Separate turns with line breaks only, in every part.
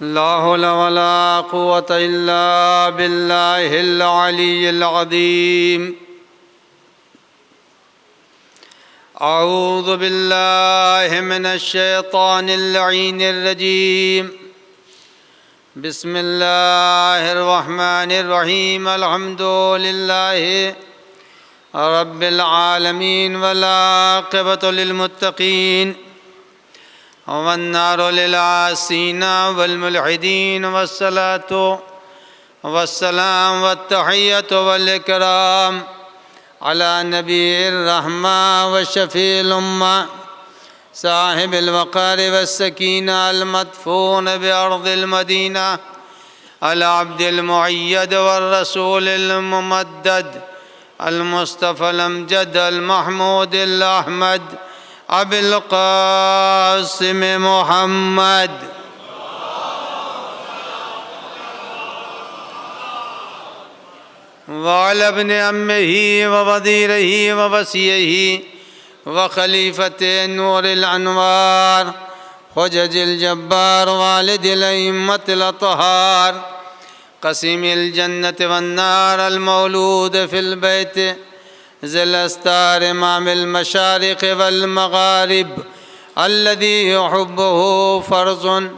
لا حول ولا قوة إلا بالله العلي العظيم. أعوذ بالله من الشيطان اللعين الرجيم. بسم الله الرحمن الرحيم. الحمد لله رب العالمين والعاقبة للمتقين والنار للعاصين والملحدين والصلاة والسلام والتحية والإكرام على نبي الرحمة والشفيع الأمة صاحب الوقار والسكينة المدفون بأرض المدينة العبد المؤيد والرسول الممدد المصطفى الأمجد المحمود الأحمد أبي القاسم محمد وعلى ابن عمه ووزيره ووصيه وخليفة نور الأنوار حجج الجبار والد الأئمة الأطهار قسيم الجنة والنار المولود في البيت ذي الأستار إمام المشارق والمغارب الذي يحبه فرض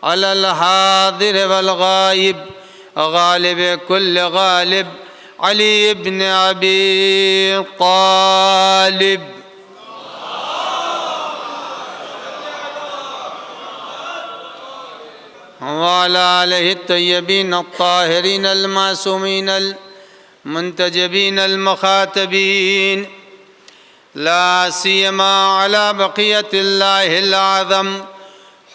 على الحاضر والغائب غالب كل غالب علي بن أبي طالب وعلى آله الطيبين الطاهرين المعصومين المنتجبين المخاتبين لا سيما على بقية الله الأعظم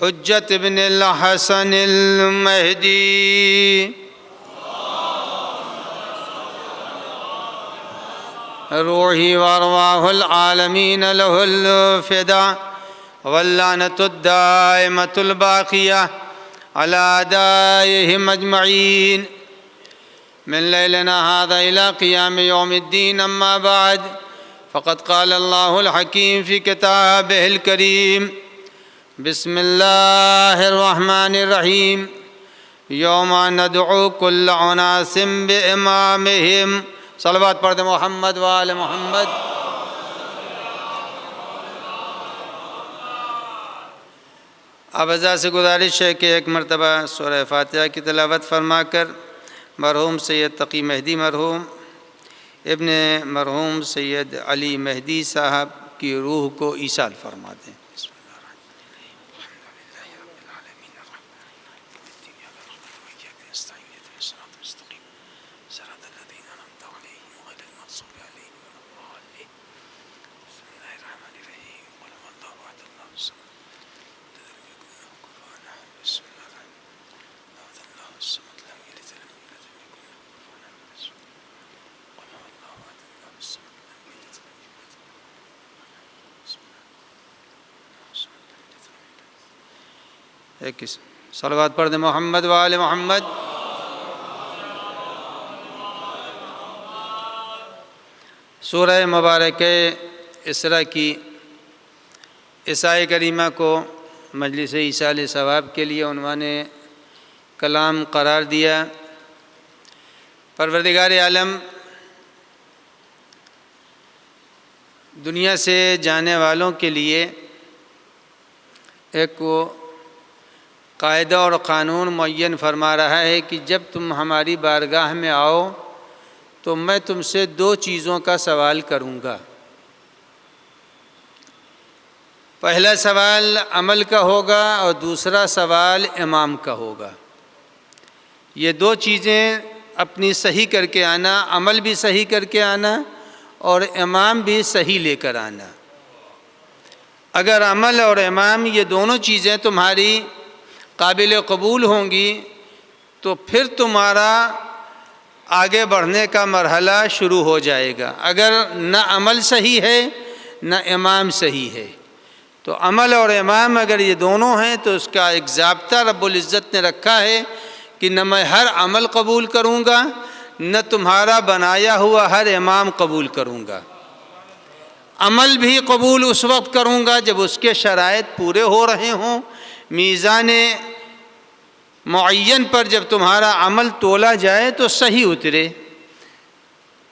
حجة ابن الحسن المهدي روحي وأرواح العالمين له الفداء واللعنة الدائمة الباقية على أعدائهم أجمعين من ليلنا هذا إلى قيام يوم الدين. أما بعد فقد قال الله الحكيم في كتابه الكريم بسم الله الرحمن الرحيم يوم ندعو كل أناس بإمامهم. صلوات پڑھ دیں محمد وآل محمد. اب اعضاء سے گزارش ہے کہ ایک مرتبہ سورہ فاتحہ کی تلاوت فرما کر مرحوم سید تقی مہدی مرحوم ابن مرحوم سید علی مہدی صاحب کی روح کو ایصال فرما دیں. ایک صلوات پڑھ دیں محمد وآل محمد. سورہ مبارک اسراء کی عیسائی کریمہ کو مجلس ایصال ثواب کے لیے عنوان کلام قرار دیا. پروردگار عالم دنیا سے جانے والوں کے لیے ایک وہ قاعدہ اور قانون معین فرما رہا ہے کہ جب تم ہماری بارگاہ میں آؤ تو میں تم سے دو چیزوں کا سوال کروں گا. پہلا سوال عمل کا ہوگا اور دوسرا سوال امام کا ہوگا. یہ دو چیزیں اپنی صحیح کر کے آنا، عمل بھی صحیح کر کے آنا اور امام بھی صحیح لے کر آنا. اگر عمل اور امام یہ دونوں چیزیں تمہاری قابل قبول ہوں گی تو پھر تمہارا آگے بڑھنے کا مرحلہ شروع ہو جائے گا. اگر نہ عمل صحیح ہے نہ امام صحیح ہے تو عمل اور امام اگر یہ دونوں ہیں تو اس کا ایک ضابطہ رب العزت نے رکھا ہے کہ نہ میں ہر عمل قبول کروں گا نہ تمہارا بنایا ہوا ہر امام قبول کروں گا. عمل بھی قبول اس وقت کروں گا جب اس کے شرائط پورے ہو رہے ہوں، میزان معین پر جب تمہارا عمل تولا جائے تو صحیح اترے.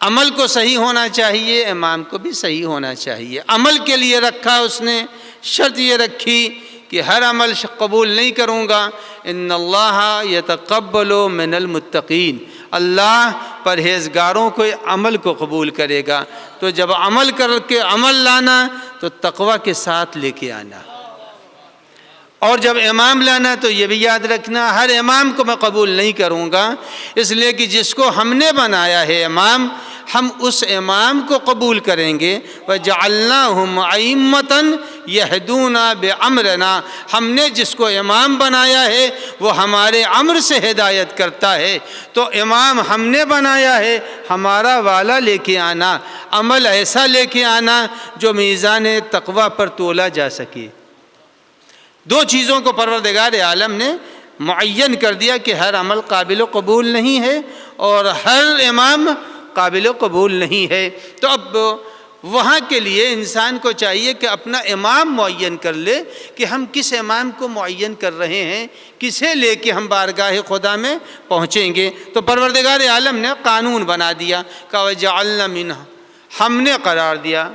عمل کو صحیح ہونا چاہیے، امام کو بھی صحیح ہونا چاہیے. عمل کے لیے رکھا اس نے، شرط یہ رکھی کہ ہر عمل قبول نہیں کروں گا. ان اللہ یتقبل من المتقین، اللہ پرہیزگاروں کو عمل کو قبول کرے گا. تو جب عمل کر کے عمل لانا تو تقوی کے ساتھ لے کے آنا. اور جب امام لانا تو یہ بھی یاد رکھنا ہر امام کو میں قبول نہیں کروں گا، اس لیے کہ جس کو ہم نے بنایا ہے امام، ہم اس امام کو قبول کریں گے. وَجَعَلْنَاهُمْ أَئِمَّةً يَهْدُونَ بِأَمْرِنَا، ہم نے جس کو امام بنایا ہے وہ ہمارے امر سے ہدایت کرتا ہے. تو امام ہم نے بنایا ہے، ہمارا والا لے کے آنا، عمل ایسا لے کے آنا جو میزان تقوی پر تولا جا سکے. دو چیزوں کو پروردگار عالم نے معین کر دیا کہ ہر عمل قابل و قبول نہیں ہے اور ہر امام قابل و قبول نہیں ہے. تو اب وہاں کے لیے انسان کو چاہیے کہ اپنا امام معین کر لے کہ ہم کس امام کو معین کر رہے ہیں، کسے لے کے ہم بارگاہ خدا میں پہنچیں گے. تو پروردگار عالم نے قانون بنا دیا کہ وَجَعَلْنَا مِنْهُ، ہم نے قرار دیا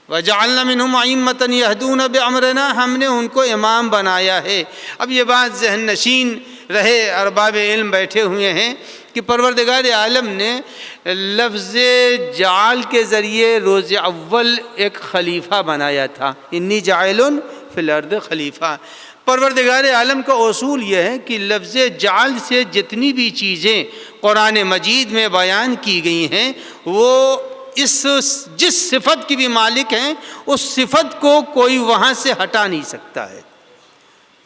وَجَعَلْنَا مِنْهُمْ أَئِمَّةً يَهْدُونَ بِأَمْرِنَا، ہم نے ان کو امام بنایا ہے. اب یہ بات ذہن نشین رہے، ارباب علم بیٹھے ہوئے ہیں کہ پروردگار عالم نے لفظ جعل کے ذریعے روز اول ایک خلیفہ بنایا تھا. انی جاعل فی الارض خلیفہ. پروردگار عالم کا اصول یہ ہے کہ لفظ جعل سے جتنی بھی چیزیں قرآن مجید میں بیان کی گئی ہیں وہ جس صفت کی بھی مالک ہیں اس صفت کو کوئی وہاں سے ہٹا نہیں سکتا ہے،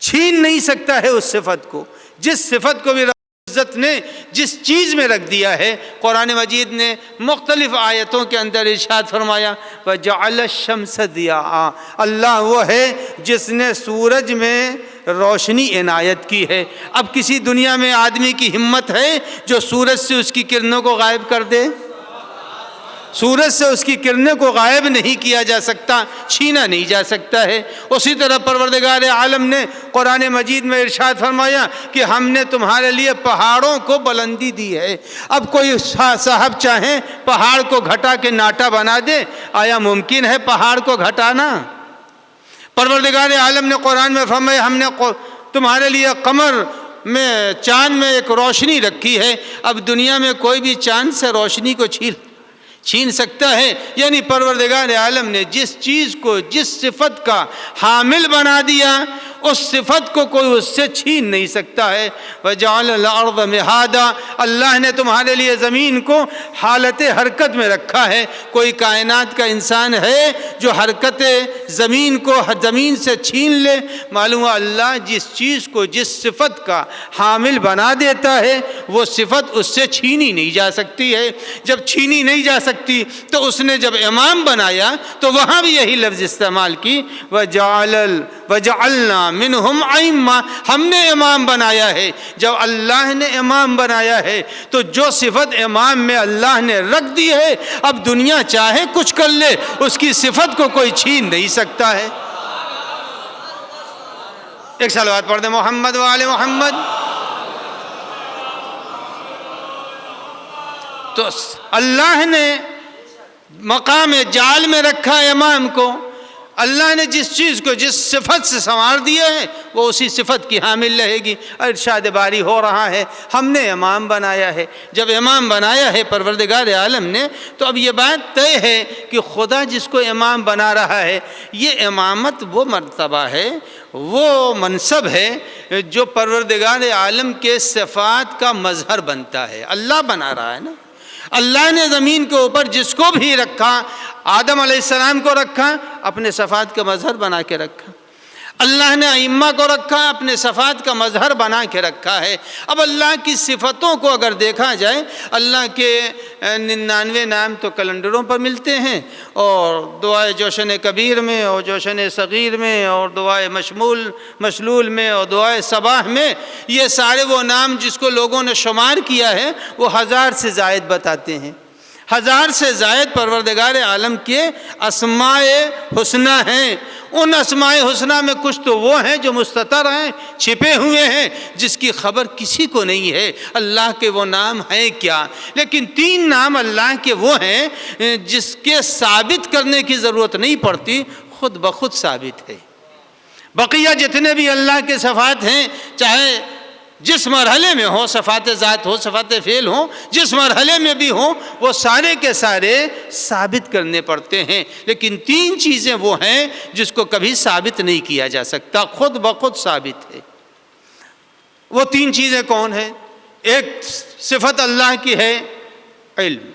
چھین نہیں سکتا ہے اس صفت کو. جس صفت کو بھی رب العزت نے جس چیز میں رکھ دیا ہے، قرآن مجید نے مختلف آیتوں کے اندر ارشاد فرمایا وَجَعَلَ الشَّمْسَ ضِيَاءً، اللہ وہ ہے جس نے سورج میں روشنی عنایت کی ہے. اب کسی دنیا میں آدمی کی ہمت ہے جو سورج سے اس کی کرنوں کو غائب کر دے؟ سورج سے اس کی کرنوں کو غائب نہیں کیا جا سکتا، چھینا نہیں جا سکتا ہے. اسی طرح پروردگار عالم نے قرآن مجید میں ارشاد فرمایا کہ ہم نے تمہارے لیے پہاڑوں کو بلندی دی ہے. اب کوئی صاحب چاہیں پہاڑ کو گھٹا کے ناٹا بنا دے، آیا ممکن ہے پہاڑ کو گھٹانا؟ پروردگار عالم نے قرآن میں فرمایا ہم نے تمہارے لیے قمر میں چاند میں ایک روشنی رکھی ہے. اب دنیا میں کوئی بھی چاند سے روشنی کو چھین سکتا ہے؟ یعنی پروردگار عالم نے جس چیز کو جس صفت کا حامل بنا دیا اس صفت کو کوئی اس سے چھین نہیں سکتا ہے. وَجَعَلَ الْأَرْضَ مِهَادًا، اللہ نے تمہارے لیے زمین کو حالت حرکت میں رکھا ہے. کوئی کائنات کا انسان ہے جو حرکت زمین کو زمین سے چھین لے؟ معلوم ہے اللہ جس چیز کو جس صفت کا حامل بنا دیتا ہے وہ صفت اس سے چھینی نہیں جا سکتی ہے. جب چھینی نہیں جا سکتی تو اس نے جب امام بنایا تو وہاں بھی یہی لفظ استعمال کی وَجَعَلْنَا مِنْهُمْ أَئِمَّةً، ہم نے امام بنایا ہے. جب اللہ نے امام بنایا ہے تو جو صفت امام میں اللہ نے رکھ دی ہے اب دنیا چاہے کچھ کر لے اس کی صفت کو کوئی چھین نہیں سکتا ہے. ایک صلوات پڑھ دیں محمد و آل محمد. تو اللہ نے مقام جعل میں رکھا امام کو. اللہ نے جس چیز کو جس صفت سے سنوار دیا ہے وہ اسی صفت کی حامل رہے گی. ارشاد باری ہو رہا ہے ہم نے امام بنایا ہے. جب امام بنایا ہے پروردگار عالم نے تو اب یہ بات طے ہے کہ خدا جس کو امام بنا رہا ہے یہ امامت وہ مرتبہ ہے، وہ منصب ہے جو پروردگار عالم کے صفات کا مظہر بنتا ہے. اللہ بنا رہا ہے نا. اللہ نے زمین کے اوپر جس کو بھی رکھا، آدم علیہ السلام کو رکھا، اپنے صفات کا مظہر بنا کے رکھا. اللہ نے ائمہ کو رکھا، اپنے صفات کا مظہر بنا کے رکھا ہے. اب اللہ کی صفتوں کو اگر دیکھا جائے، اللہ کے 99 نام تو کیلنڈروں پر ملتے ہیں، اور دعائے جوشن کبیر میں اور جوشن صغیر میں اور دعائے مشلول میں اور دعائے صباح میں، یہ سارے وہ نام جس کو لوگوں نے شمار کیا ہے وہ 1000 سے زائد بتاتے ہیں. 1000 سے زائد پروردگار عالم کے اسماء حسنی ہیں۔ ان اسماء حسنی میں کچھ تو وہ ہیں جو مستتر ہیں، چھپے ہوئے ہیں، جس کی خبر کسی کو نہیں ہے اللہ کے وہ نام ہیں کیا۔ لیکن 3 نام اللہ کے وہ ہیں جس کے ثابت کرنے کی ضرورت نہیں پڑتی، خود بخود ثابت ہے۔ بقیہ جتنے بھی اللہ کے صفات ہیں، چاہے جس مرحلے میں ہو، صفات ذات ہو، صفات فعل ہو، جس مرحلے میں بھی ہوں، وہ سارے کے سارے ثابت کرنے پڑتے ہیں۔ لیکن 3 چیزیں وہ ہیں جس کو کبھی ثابت نہیں کیا جا سکتا، خود بخود ثابت ہے۔ وہ 3 چیزیں کون ہیں؟ ایک صفت اللہ کی ہے علم،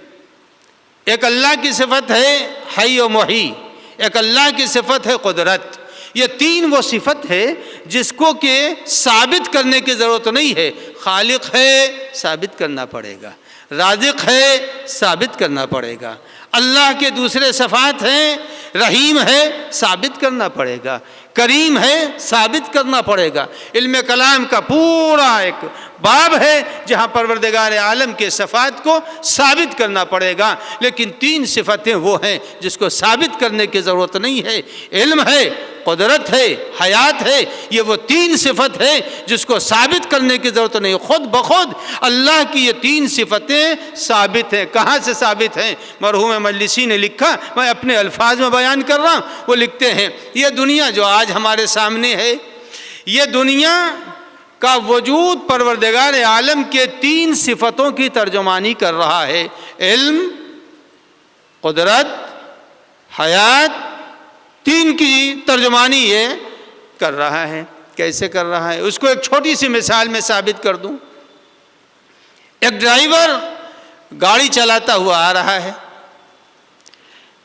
ایک اللہ کی صفت ہے حی و محی، ایک اللہ کی صفت ہے قدرت۔ یہ 3 وہ صفت ہے جس کو کہ ثابت کرنے کی ضرورت نہیں ہے۔ خالق ہے، ثابت کرنا پڑے گا۔ رازق ہے، ثابت کرنا پڑے گا۔ اللہ کے دوسرے صفات ہیں، رحیم ہے، ثابت کرنا پڑے گا۔ کریم ہے، ثابت کرنا پڑے گا۔ علم کلام کا پورا ایک باب ہے جہاں پروردگار عالم کے صفات کو ثابت کرنا پڑے گا۔ لیکن 3 صفتیں وہ ہیں جس کو ثابت کرنے کی ضرورت نہیں ہے۔ علم ہے، قدرت ہے، حیات ہے، یہ وہ 3 صفت ہے جس کو ثابت کرنے کی ضرورت نہیں۔ خود بخود اللہ کی یہ 3 صفتیں ثابت ہیں۔ کہاں سے ثابت ہیں؟ مرحوم مجلسی نے لکھا، میں اپنے الفاظ میں بیان کر رہا ہوں۔ وہ لکھتے ہیں یہ دنیا جو آج ہمارے سامنے ہے، یہ دنیا کا وجود پروردگار عالم کے 3 صفتوں کی ترجمانی کر رہا ہے۔ علم، قدرت، حیات، 3 کی ترجمانی یہ کر رہا ہے۔ کیسے کر رہا ہے؟ اس کو ایک چھوٹی سی مثال میں ثابت کر دوں۔ ایک ڈرائیور گاڑی چلاتا ہوا آ رہا ہے۔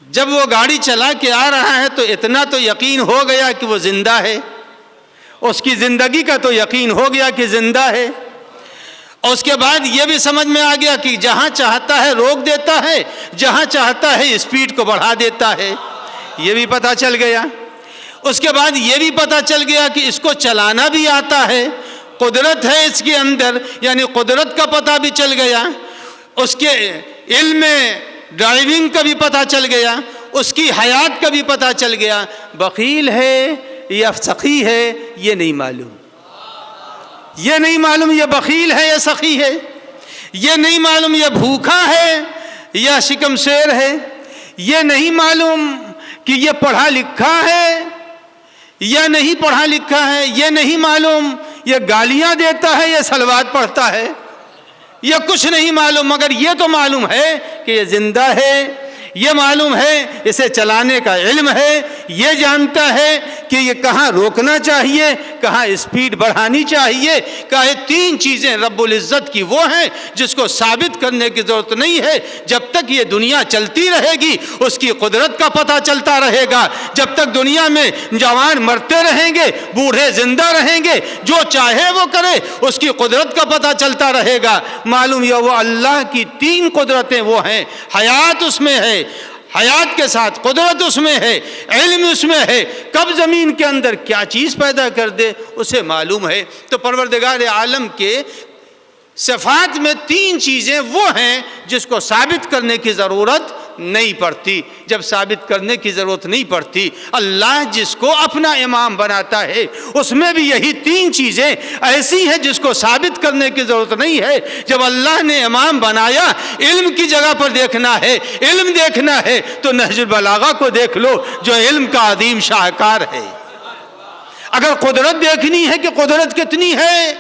جب وہ گاڑی چلا کے آ رہا ہے تو اتنا تو یقین ہو گیا کہ وہ زندہ ہے، اس کی زندگی کا تو یقین ہو گیا کہ زندہ ہے، اور اس کے بعد یہ بھی سمجھ میں آ گیا کہ جہاں چاہتا ہے روک دیتا ہے، جہاں چاہتا ہے اسپیڈ کو بڑھا دیتا ہے، یہ بھی پتہ چل گیا۔ اس کے بعد یہ بھی پتہ چل گیا کہ اس کو چلانا بھی آتا ہے، قدرت ہے اس کے اندر، یعنی قدرت کا پتہ بھی چل گیا۔ اس کے علم میں ڈرائیونگ کا بھی پتہ چل گیا، اس کی حیات کا بھی پتہ چل گیا۔ بخیل ہے یا سخی ہے یہ نہیں معلوم، یہ نہیں معلوم یہ بخیل ہے یا سخی ہے، یہ نہیں معلوم یہ بھوکا ہے یا شکم شیر ہے، یہ نہیں معلوم کہ یہ پڑھا لکھا ہے یا نہیں پڑھا لکھا ہے، یہ نہیں معلوم یہ گالیاں دیتا ہے یا سلوات پڑھتا ہے، یہ کچھ نہیں معلوم، مگر یہ تو معلوم ہے کہ یہ زندہ ہے، یہ معلوم ہے اسے چلانے کا علم ہے، یہ جانتا ہے کہ یہ کہاں روکنا چاہیے، کہاں اسپیڈ بڑھانی چاہیے۔ کہ یہ 3 چیزیں رب العزت کی وہ ہیں جس کو ثابت کرنے کی ضرورت نہیں ہے۔ جب تک یہ دنیا چلتی رہے گی اس کی قدرت کا پتہ چلتا رہے گا۔ جب تک دنیا میں جوان مرتے رہیں گے، بوڑھے زندہ رہیں گے، جو چاہے وہ کرے اس کی قدرت کا پتہ چلتا رہے گا۔ معلوم یہ وہ اللہ کی 3 قدرتیں وہ ہیں، حیات اس میں ہے، حیات کے ساتھ قدرت اس میں ہے، علم اس میں ہے، کب زمین کے اندر کیا چیز پیدا کر دے اسے معلوم ہے۔ تو پروردگار عالم کے صفات میں 3 چیزیں وہ ہیں جس کو ثابت کرنے کی ضرورت نہیں پڑتی۔ جب ثابت کرنے کی ضرورت نہیں پڑتی، اللہ جس کو اپنا امام بناتا ہے اس میں بھی یہی 3 چیزیں ایسی ہیں جس کو ثابت کرنے کی ضرورت نہیں ہے۔ جب اللہ نے امام بنایا، علم کی جگہ پر دیکھنا ہے، علم دیکھنا ہے تو نہج البلاغہ کو دیکھ لو جو علم کا عظیم شاہکار ہے۔ اگر قدرت دیکھنی ہے کہ قدرت کتنی ہے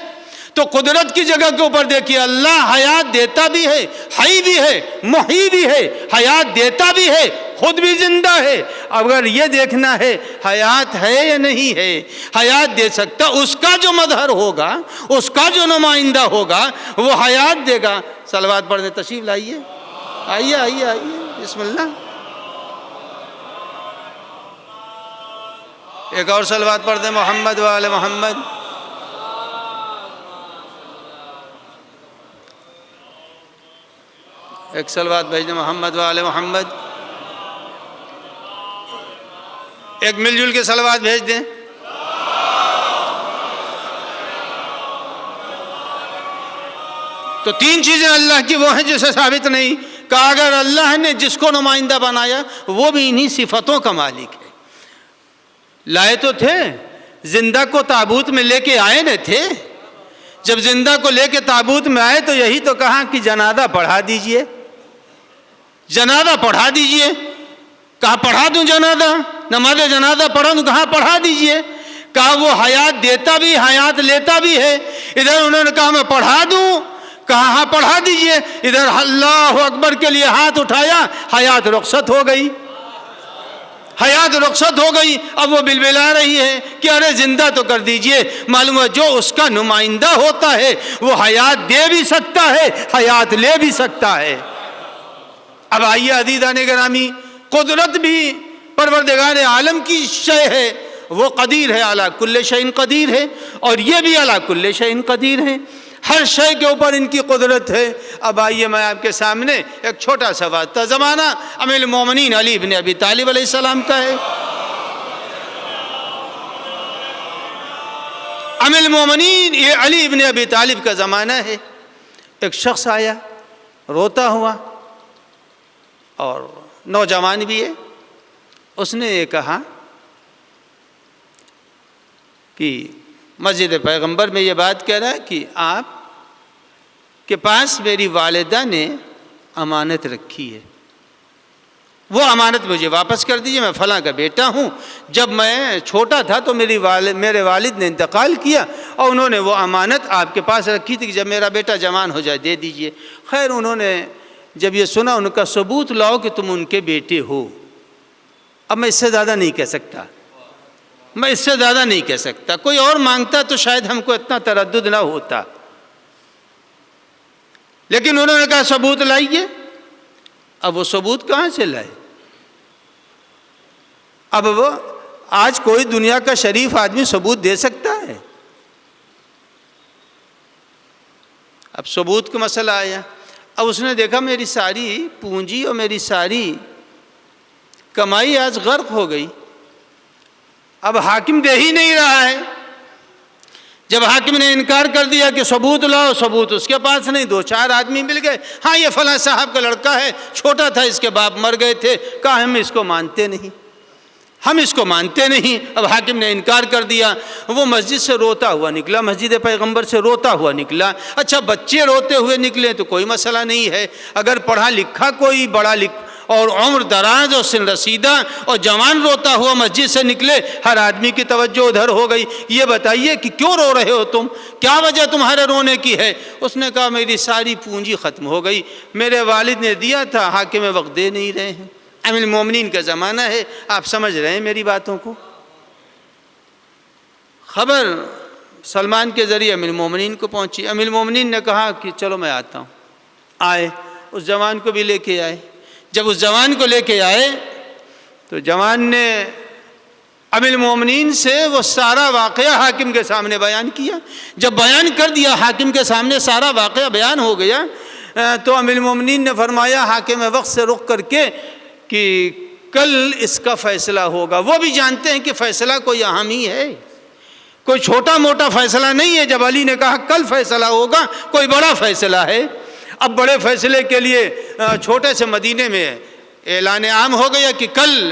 تو قدرت کی جگہ کے اوپر دیکھیے، اللہ حیات دیتا بھی ہے، حی بھی ہے، محی بھی ہے، حیات دیتا بھی ہے، خود بھی زندہ ہے۔ اگر یہ دیکھنا ہے حیات ہے یا نہیں ہے، حیات دے سکتا، اس کا جو مظہر ہوگا، اس کا جو نمائندہ ہوگا وہ حیات دے گا۔ صلوات پڑھ دیں، تشریف لائیے، آئیے آئیے آئیے، بسم اللہ۔ ایک اور صلوات پڑھ دیں، محمد و آل محمد۔ ایک صلوات بھیج دیں، محمد و آل محمد۔ ایک مل جل کے صلوات بھیج دیں۔ تو 3 چیزیں اللہ کی وہ ہیں جسے ثابت نہیں، کہا اگر اللہ نے جس کو نمائندہ بنایا وہ بھی انہی صفتوں کا مالک ہے۔ لائے تو تھے، زندہ کو تابوت میں لے کے آئے نہ تھے؟ جب زندہ کو لے کے تابوت میں آئے تو یہی تو کہا کہ جنازہ پڑھا دیجئے، جنازہ پڑھا دیجئے۔ کہا پڑھا دوں جنازہ؟ نماز جنازہ پڑھا دوں؟ کہا پڑھا دیجئے۔ کہا وہ حیات دیتا بھی حیات لیتا بھی ہے۔ ادھر انہوں نے کہا میں پڑھا دوں؟ کہا ہاں پڑھا دیجئے۔ ادھر اللہ اکبر کے لیے ہاتھ اٹھایا، حیات رخصت ہو گئی، حیات رخصت ہو گئی۔ اب وہ بلبلا رہی ہے کہ ارے زندہ تو کر دیجئے۔ معلوم ہے جو اس کا نمائندہ ہوتا ہے وہ حیات دے بھی سکتا ہے، حیات لے بھی سکتا ہے۔ اب آئیے عزیزان گرامی، قدرت بھی پروردگار عالم کی شے ہے، وہ قدیر ہے، علی کل شیء قدیر ہے، اور یہ بھی علی کل شیء قدیر ہے، ہر شے کے اوپر ان کی قدرت ہے۔ اب آئیے میں آپ کے سامنے ایک چھوٹا سا بات تھا، زمانہ امیر المومنین علی بن ابی طالب علیہ السلام کا ہے۔ امیر المومنین یہ علی بن ابی طالب کا زمانہ ہے۔ ایک شخص آیا روتا ہوا اور نوجوان بھی ہے، اس نے یہ کہا کہ مسجد پیغمبر میں یہ بات کہہ رہا ہے کہ آپ کے پاس میری والدہ نے امانت رکھی ہے، وہ امانت مجھے واپس کر دیجئے، میں فلاں کا بیٹا ہوں، جب میں چھوٹا تھا تو میرے والد نے انتقال کیا اور انہوں نے وہ امانت آپ کے پاس رکھی تھی کہ جب میرا بیٹا جوان ہو جائے دے دیجئے۔ خیر انہوں نے جب یہ سنا، ان کا ثبوت لاؤ کہ تم ان کے بیٹے ہو۔ اب میں اس سے زیادہ نہیں کہہ سکتا، میں اس سے زیادہ نہیں کہہ سکتا، کوئی اور مانگتا تو شاید ہم کو اتنا تردد نہ ہوتا، لیکن انہوں نے کہا ثبوت لائیے۔ اب وہ ثبوت کہاں سے لائے؟ اب وہ آج کوئی دنیا کا شریف آدمی ثبوت دے سکتا ہے؟ اب ثبوت کا مسئلہ آیا۔ اب اس نے دیکھا میری ساری پونجی اور میری ساری کمائی آج غرق ہو گئی، اب حاکم دے ہی نہیں رہا ہے۔ جب حاکم نے انکار کر دیا کہ ثبوت لاؤ، ثبوت اس کے پاس نہیں، دو چار آدمی مل گئے، ہاں یہ فلاں صاحب کا لڑکا ہے، چھوٹا تھا، اس کے باپ مر گئے تھے، کہا ہم اس کو مانتے نہیں، ہم اس کو مانتے نہیں۔ اب حاکم نے انکار کر دیا، وہ مسجد سے روتا ہوا نکلا، مسجد پیغمبر سے روتا ہوا نکلا۔ اچھا بچے روتے ہوئے نکلے تو کوئی مسئلہ نہیں ہے، اگر پڑھا لکھا کوئی بڑا اور عمر دراز اور سن رسیدہ اور جوان روتا ہوا مسجد سے نکلے، ہر آدمی کی توجہ ادھر ہو گئی۔ یہ بتائیے کہ کیوں رو رہے ہو تم، کیا وجہ تمہارے رونے کی ہے؟ اس نے کہا میری ساری پونجی ختم ہو گئی، میرے والد نے دیا تھا، حاکم وقت دے نہیں رہے ہیں۔ امیر المومنین کا زمانہ ہے، آپ سمجھ رہے ہیں میری باتوں کو۔ خبر سلمان کے ذریعے امیر المومنین کو پہنچی، امیر المومنین نے کہا کہ چلو میں آتا ہوں۔ آئے، اس جوان کو بھی لے کے آئے۔ جب اس جوان کو لے کے آئے تو جوان نے امیر المومنین سے وہ سارا واقعہ حاکم کے سامنے بیان کیا۔ جب بیان کر دیا، حاکم کے سامنے سارا واقعہ بیان ہو گیا، تو امیر المومنین نے فرمایا حاکم وقت سے رخ کر کے کہ کل اس کا فیصلہ ہوگا۔ وہ بھی جانتے ہیں کہ فیصلہ کوئی اہم ہی ہے، کوئی چھوٹا موٹا فیصلہ نہیں ہے۔ جب علی نے کہا کل فیصلہ ہوگا، کوئی بڑا فیصلہ ہے۔ اب بڑے فیصلے کے لیے چھوٹے سے مدینے میں اعلان عام ہو گیا کہ کل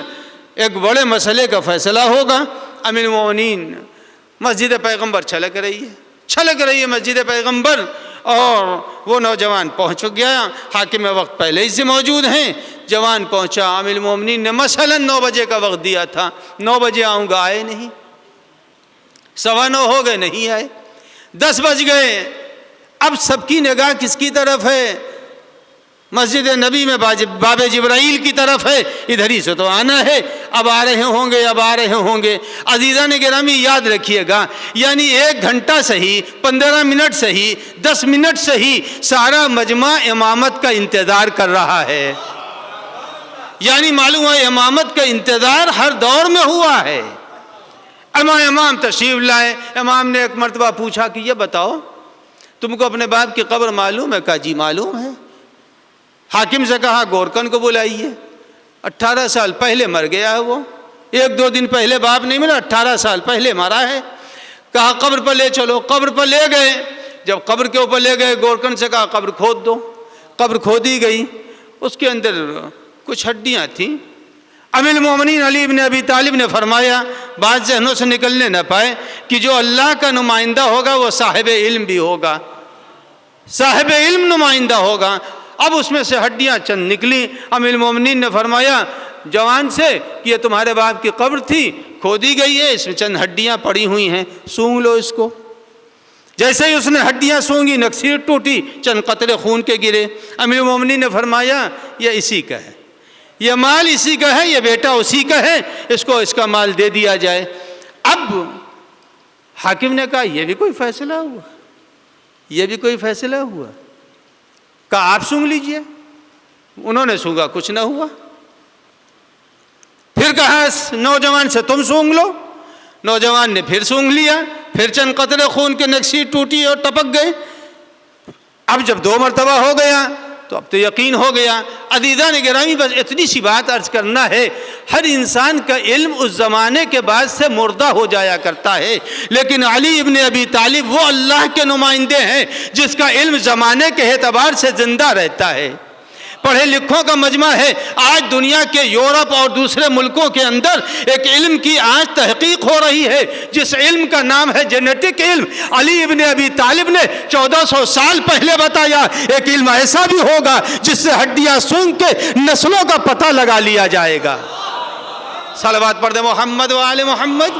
ایک بڑے مسئلے کا فیصلہ ہوگا۔ امیر المومنین مسجد پیغمبر چھلک رہی ہے مسجد پیغمبر، اور وہ نوجوان پہنچ گیا، حاکم وقت پہلے ہی سے موجود ہیں۔ جوان پہنچا، امیر المومنین نے مثلا 9 بجے کا وقت دیا تھا، 9 بجے آؤں گا، آئے نہیں، 9:15 ہو گئے، نہیں آئے، 10 بج گئے۔ اب سب کی نگاہ کس کی طرف ہے؟ مسجد نبی میں باب جبرائیل کی طرف ہے، ادھر ہی سے تو آنا ہے، اب آ رہے ہوں گے۔ عزیزان گرامی یاد رکھیے گا، یعنی 1 گھنٹہ صحیح، 15 منٹ صحیح، 10 منٹ صحیح، سارا مجمع امامت کا انتظار کر رہا ہے۔ یعنی معلوم ہے امامت کا انتظار ہر دور میں ہوا ہے۔ امام تشریف لائے، امام نے ایک مرتبہ پوچھا کہ یہ بتاؤ تم کو اپنے باپ کی قبر معلوم ہے؟ کہا جی معلوم ہے۔ حاکم سے کہا گورکن کو بلائیے، 18 سال پہلے مر گیا ہے وہ، 1-2 دن پہلے باپ نہیں ملا، 18 سال پہلے مرا ہے۔ کہا قبر پر لے چلو، قبر پر لے گئے۔ جب قبر کے اوپر لے گئے، گورکن سے کہا قبر کھود دو، قبر کھودی گئی۔ اس کے اندر کچھ ہڈیاں تھیں۔ امیر المومنین علی ابن ابی طالب نے فرمایا، بات ذہنوں سے نکلنے نہ پائے، کہ جو اللہ کا نمائندہ ہوگا وہ صاحب علم بھی ہوگا، صاحب علم نمائندہ ہوگا۔ اب اس میں سے ہڈیاں چند نکلی۔ امیر المومنین نے فرمایا جوان سے کہ یہ تمہارے باپ کی قبر تھی، کھودی گئی ہے، اس میں چند ہڈیاں پڑی ہوئی ہیں، سونگ لو اس کو۔ جیسے ہی اس نے ہڈیاں سونگی، نکسیر ٹوٹی، چند قطرے خون کے گرے۔ امیر المومنین نے فرمایا یہ اسی کا ہے، یہ مال اسی کا ہے، یہ بیٹا اسی کا ہے، اس کو اس کا مال دے دیا جائے۔ اب حاکم نے کہا یہ بھی کوئی فیصلہ ہوا، یہ بھی کوئی فیصلہ ہوا؟ کہا آپ سونگ لیجئے۔ انہوں نے سونگا، کچھ نہ ہوا۔ پھر کہا نوجوان سے تم سونگ لو۔ نوجوان نے پھر سونگ لیا، پھر چند قطرے خون کے نکسیر ٹوٹی اور ٹپک گئے۔ اب جب 2 مرتبہ ہو گیا تو اب تو یقین ہو گیا۔ عزیزان گرامی، بس اتنی سی بات عرض کرنا ہے، ہر انسان کا علم اس زمانے کے بعد سے مردہ ہو جایا کرتا ہے، لیکن علی ابن ابی طالب وہ اللہ کے نمائندے ہیں جس کا علم زمانے کے اعتبار سے زندہ رہتا ہے۔ پڑھے لکھوں کا مجمع ہے۔ آج دنیا کے یورپ اور دوسرے ملکوں کے اندر ایک علم کی آج تحقیق ہو رہی ہے جس علم کا نام ہے جینیٹک علم۔ علی ابن ابی طالب نے 1400 سال پہلے بتایا ایک علم ایسا بھی ہوگا جس سے ہڈیاں سونگ کے نسلوں کا پتہ لگا لیا جائے گا۔ صلوات پڑھ دے محمد و آل محمد۔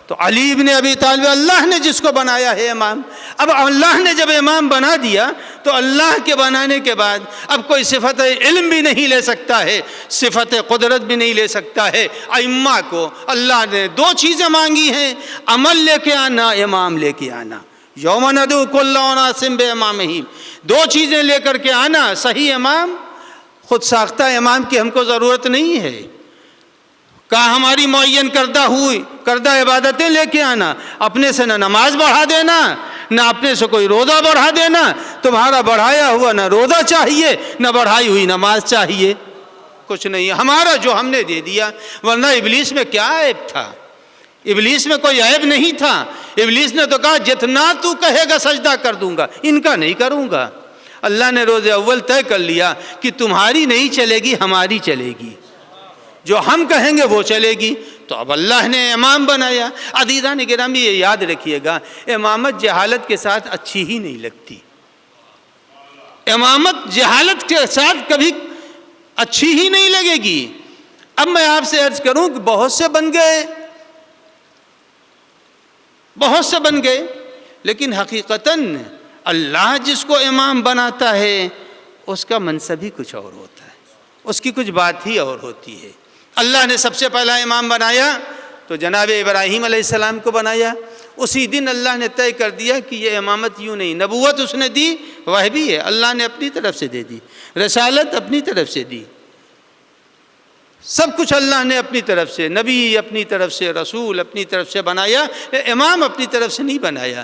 تو علی ابن ابی طالب اللہ نے جس کو بنایا ہے امام، اب اللہ نے جب امام بنا دیا تو اللہ کے بنانے کے بعد اب کوئی صفت علم بھی نہیں لے سکتا ہے، صفت قدرت بھی نہیں لے سکتا ہے۔ ائمہ کو اللہ نے 2 چیزیں مانگی ہیں، عمل لے کے آنا، امام لے کے آنا۔ یوم ندعو کل اناس بامامہم، 2 چیزیں لے کر کے آنا، صحیح امام، خود ساختہ امام کی ہم کو ضرورت نہیں ہے۔ کہا ہماری معین کردہ عبادتیں لے کے آنا، اپنے سے نہ نماز بڑھا دینا، نہ اپنے سے کوئی روزہ بڑھا دینا۔ تمہارا بڑھایا ہوا نہ روزہ چاہیے، نہ بڑھائی ہوئی نماز چاہیے، کچھ نہیں، ہمارا جو ہم نے دے دیا۔ ورنہ ابلیس میں کیا عیب تھا؟ ابلیس میں کوئی عیب نہیں تھا۔ ابلیس نے تو کہا جتنا تو کہے گا سجدہ کر دوں گا، ان کا نہیں کروں گا۔ اللہ نے روز اول طے کر لیا کہ تمہاری نہیں چلے گی، ہماری چلے گی، جو ہم کہیں گے وہ چلے گی۔ تو اب اللہ نے امام بنایا۔ عزیزان گرامی، یہ یاد رکھیے گا، امامت جہالت کے ساتھ اچھی ہی نہیں لگتی۔ امامت جہالت کے ساتھ کبھی اچھی ہی نہیں لگے گی۔ اب میں آپ سے عرض کروں کہ بہت سے بن گئے، لیکن حقیقتاً اللہ جس کو امام بناتا ہے اس کا منصب ہی کچھ اور ہوتا ہے، اس کی کچھ بات ہی اور ہوتی ہے۔ اللہ نے سب سے پہلا امام بنایا تو جناب ابراہیم علیہ السلام کو بنایا۔ اسی دن اللہ نے طے کر دیا کہ یہ امامت یوں نہیں، نبوت اس نے دی، وہ بھی ہے اللہ نے اپنی طرف سے دے دی، رسالت اپنی طرف سے دی، سب کچھ اللہ نے اپنی طرف سے، نبی اپنی طرف سے، رسول اپنی طرف سے بنایا، امام اپنی طرف سے نہیں بنایا۔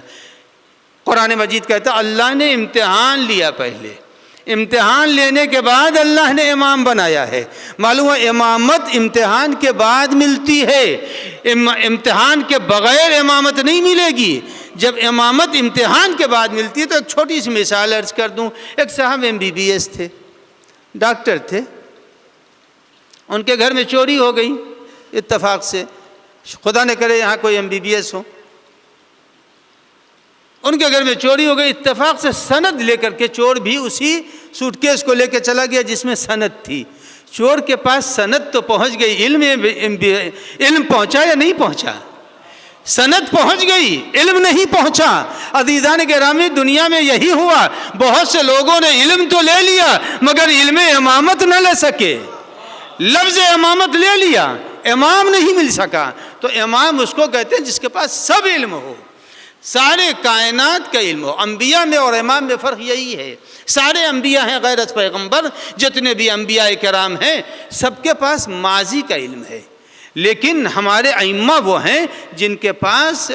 قرآن مجید کہتا ہے اللہ نے امتحان لیا، پہلے امتحان لینے کے بعد اللہ نے امام بنایا ہے۔ معلوم ہے امامت امتحان کے بعد ملتی ہے، امتحان کے بغیر امامت نہیں ملے گی۔ جب امامت امتحان کے بعد ملتی ہے تو ایک چھوٹی سی مثال عرض کر دوں۔ ایک صاحب MBBS تھے، ڈاکٹر تھے، ان کے گھر میں چوری ہو گئی اتفاق سے، خدا نہ کرے یہاں کوئی MBBS ہو، ان کے گھر میں چوری ہو گئی، اتفاق سے سند لے کر کے چور بھی اسی سوٹ کیس کو لے کے چلا گیا جس میں سند تھی۔ چور کے پاس سند تو پہنچ گئی، علم پہنچا یا نہیں پہنچا؟ سند پہنچ گئی، علم نہیں پہنچا۔ عزیزان گرامی، دنیا میں یہی ہوا، بہت سے لوگوں نے علم تو لے لیا مگر علم امامت نہ لے سکے، لفظ امامت لے لیا، امام نہیں مل سکا۔ تو امام اس کو کہتے ہیں جس کے پاس سب علم ہو، سارے کائنات کا علم ہو۔ انبیاء میں اور امام میں فرق یہی ہے، سارے انبیاء ہیں غیر از پیغمبر، جتنے بھی انبیاء کرام ہیں سب کے پاس ماضی کا علم ہے، لیکن ہمارے ائمہ وہ ہیں جن کے پاس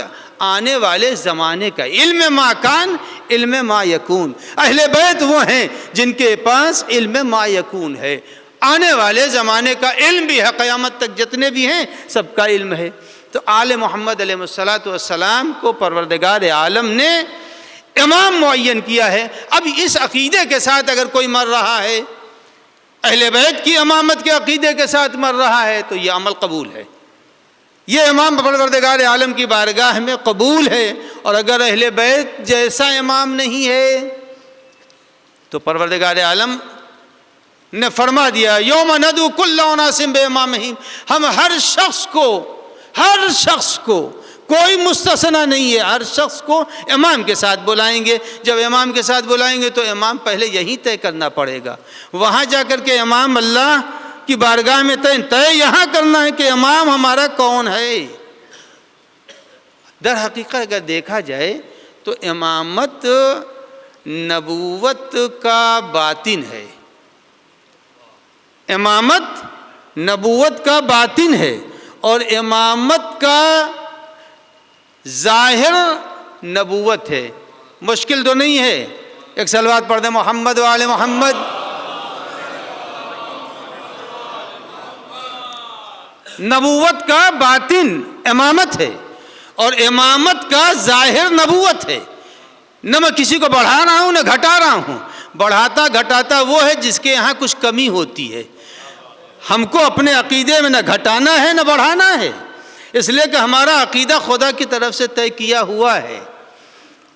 آنے والے زمانے کا علم ما کان، علم ما یکون۔ اہل بیت وہ ہیں جن کے پاس علم ما یکون ہے، آنے والے زمانے کا علم بھی ہے، قیامت تک جتنے بھی ہیں سب کا علم ہے۔ تو آل محمد علیہ الصلوۃ والسلام کو پروردگار عالم نے امام معین کیا ہے۔ اب اس عقیدے کے ساتھ اگر کوئی مر رہا ہے، اہل بیت کی امامت کے عقیدے کے ساتھ مر رہا ہے، تو یہ عمل قبول ہے، یہ امام پروردگار عالم کی بارگاہ میں قبول ہے۔ اور اگر اہل بیت جیسا امام نہیں ہے تو پروردگار عالم نے فرما دیا یوم ندعو کل اناس بامامہم، ہم ہر شخص کو کوئی مستثنا نہیں ہے، ہر شخص کو امام کے ساتھ بلائیں گے۔ جب امام کے ساتھ بلائیں گے تو امام پہلے یہی طے کرنا پڑے گا، وہاں جا کر کے امام اللہ کی بارگاہ میں طے یہاں کرنا ہے کہ امام ہمارا کون ہے۔ در حقیقت اگر دیکھا جائے تو امامت نبوت کا باطن ہے، امامت نبوت کا باطن ہے، اور امامت کا ظاہر نبوت ہے۔ مشکل تو نہیں ہے، ایک صلوات پڑھ دیں محمد و آل محمد۔ نبوت کا باطن امامت ہے اور امامت کا ظاہر نبوت ہے۔ نہ میں کسی کو بڑھا رہا ہوں نہ گھٹا رہا ہوں، بڑھاتا گھٹاتا وہ ہے جس کے یہاں کچھ کمی ہوتی ہے۔ ہم کو اپنے عقیدے میں نہ گھٹانا ہے نہ بڑھانا ہے، اس لیے کہ ہمارا عقیدہ خدا کی طرف سے طے کیا ہوا ہے۔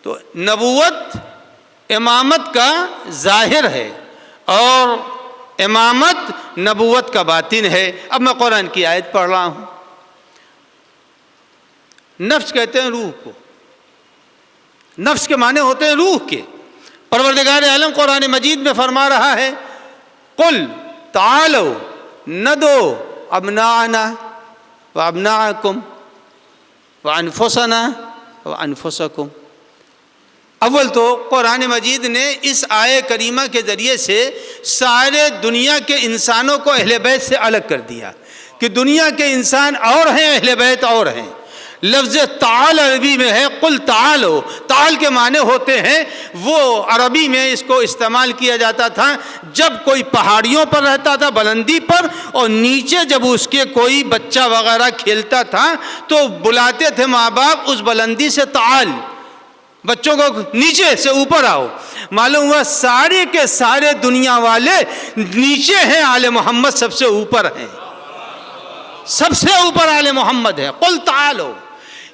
تو نبوت امامت کا ظاہر ہے اور امامت نبوت کا باطن ہے۔ اب میں قرآن کی آیت پڑھ رہا ہوں۔ نفس کہتے ہیں روح کو، نفس کے معنی ہوتے ہیں روح کے۔ پروردگار عالم قرآن مجید میں فرما رہا ہے قل تعالوا ندعو ابناءنا وابناءکم وانفسنا وانفسکم۔ اول تو قرآن مجید نے اس آیے کریمہ کے ذریعے سے سارے دنیا کے انسانوں کو اہل بیت سے الگ کر دیا کہ دنیا کے انسان اور ہیں، اہل بیت اور ہیں۔ لفظ تعال عربی میں ہے قل تعالو، تعال کے معنی ہوتے ہیں، وہ عربی میں اس کو استعمال کیا جاتا تھا جب کوئی پہاڑیوں پر رہتا تھا بلندی پر، اور نیچے جب اس کے کوئی بچہ وغیرہ کھیلتا تھا تو بلاتے تھے ماں باپ اس بلندی سے تعال، بچوں کو نیچے سے اوپر آؤ۔ معلوم ہوا سارے کے سارے دنیا والے نیچے ہیں، آل محمد سب سے اوپر ہیں، سب سے اوپر آل محمد ہے۔ قل تعالو،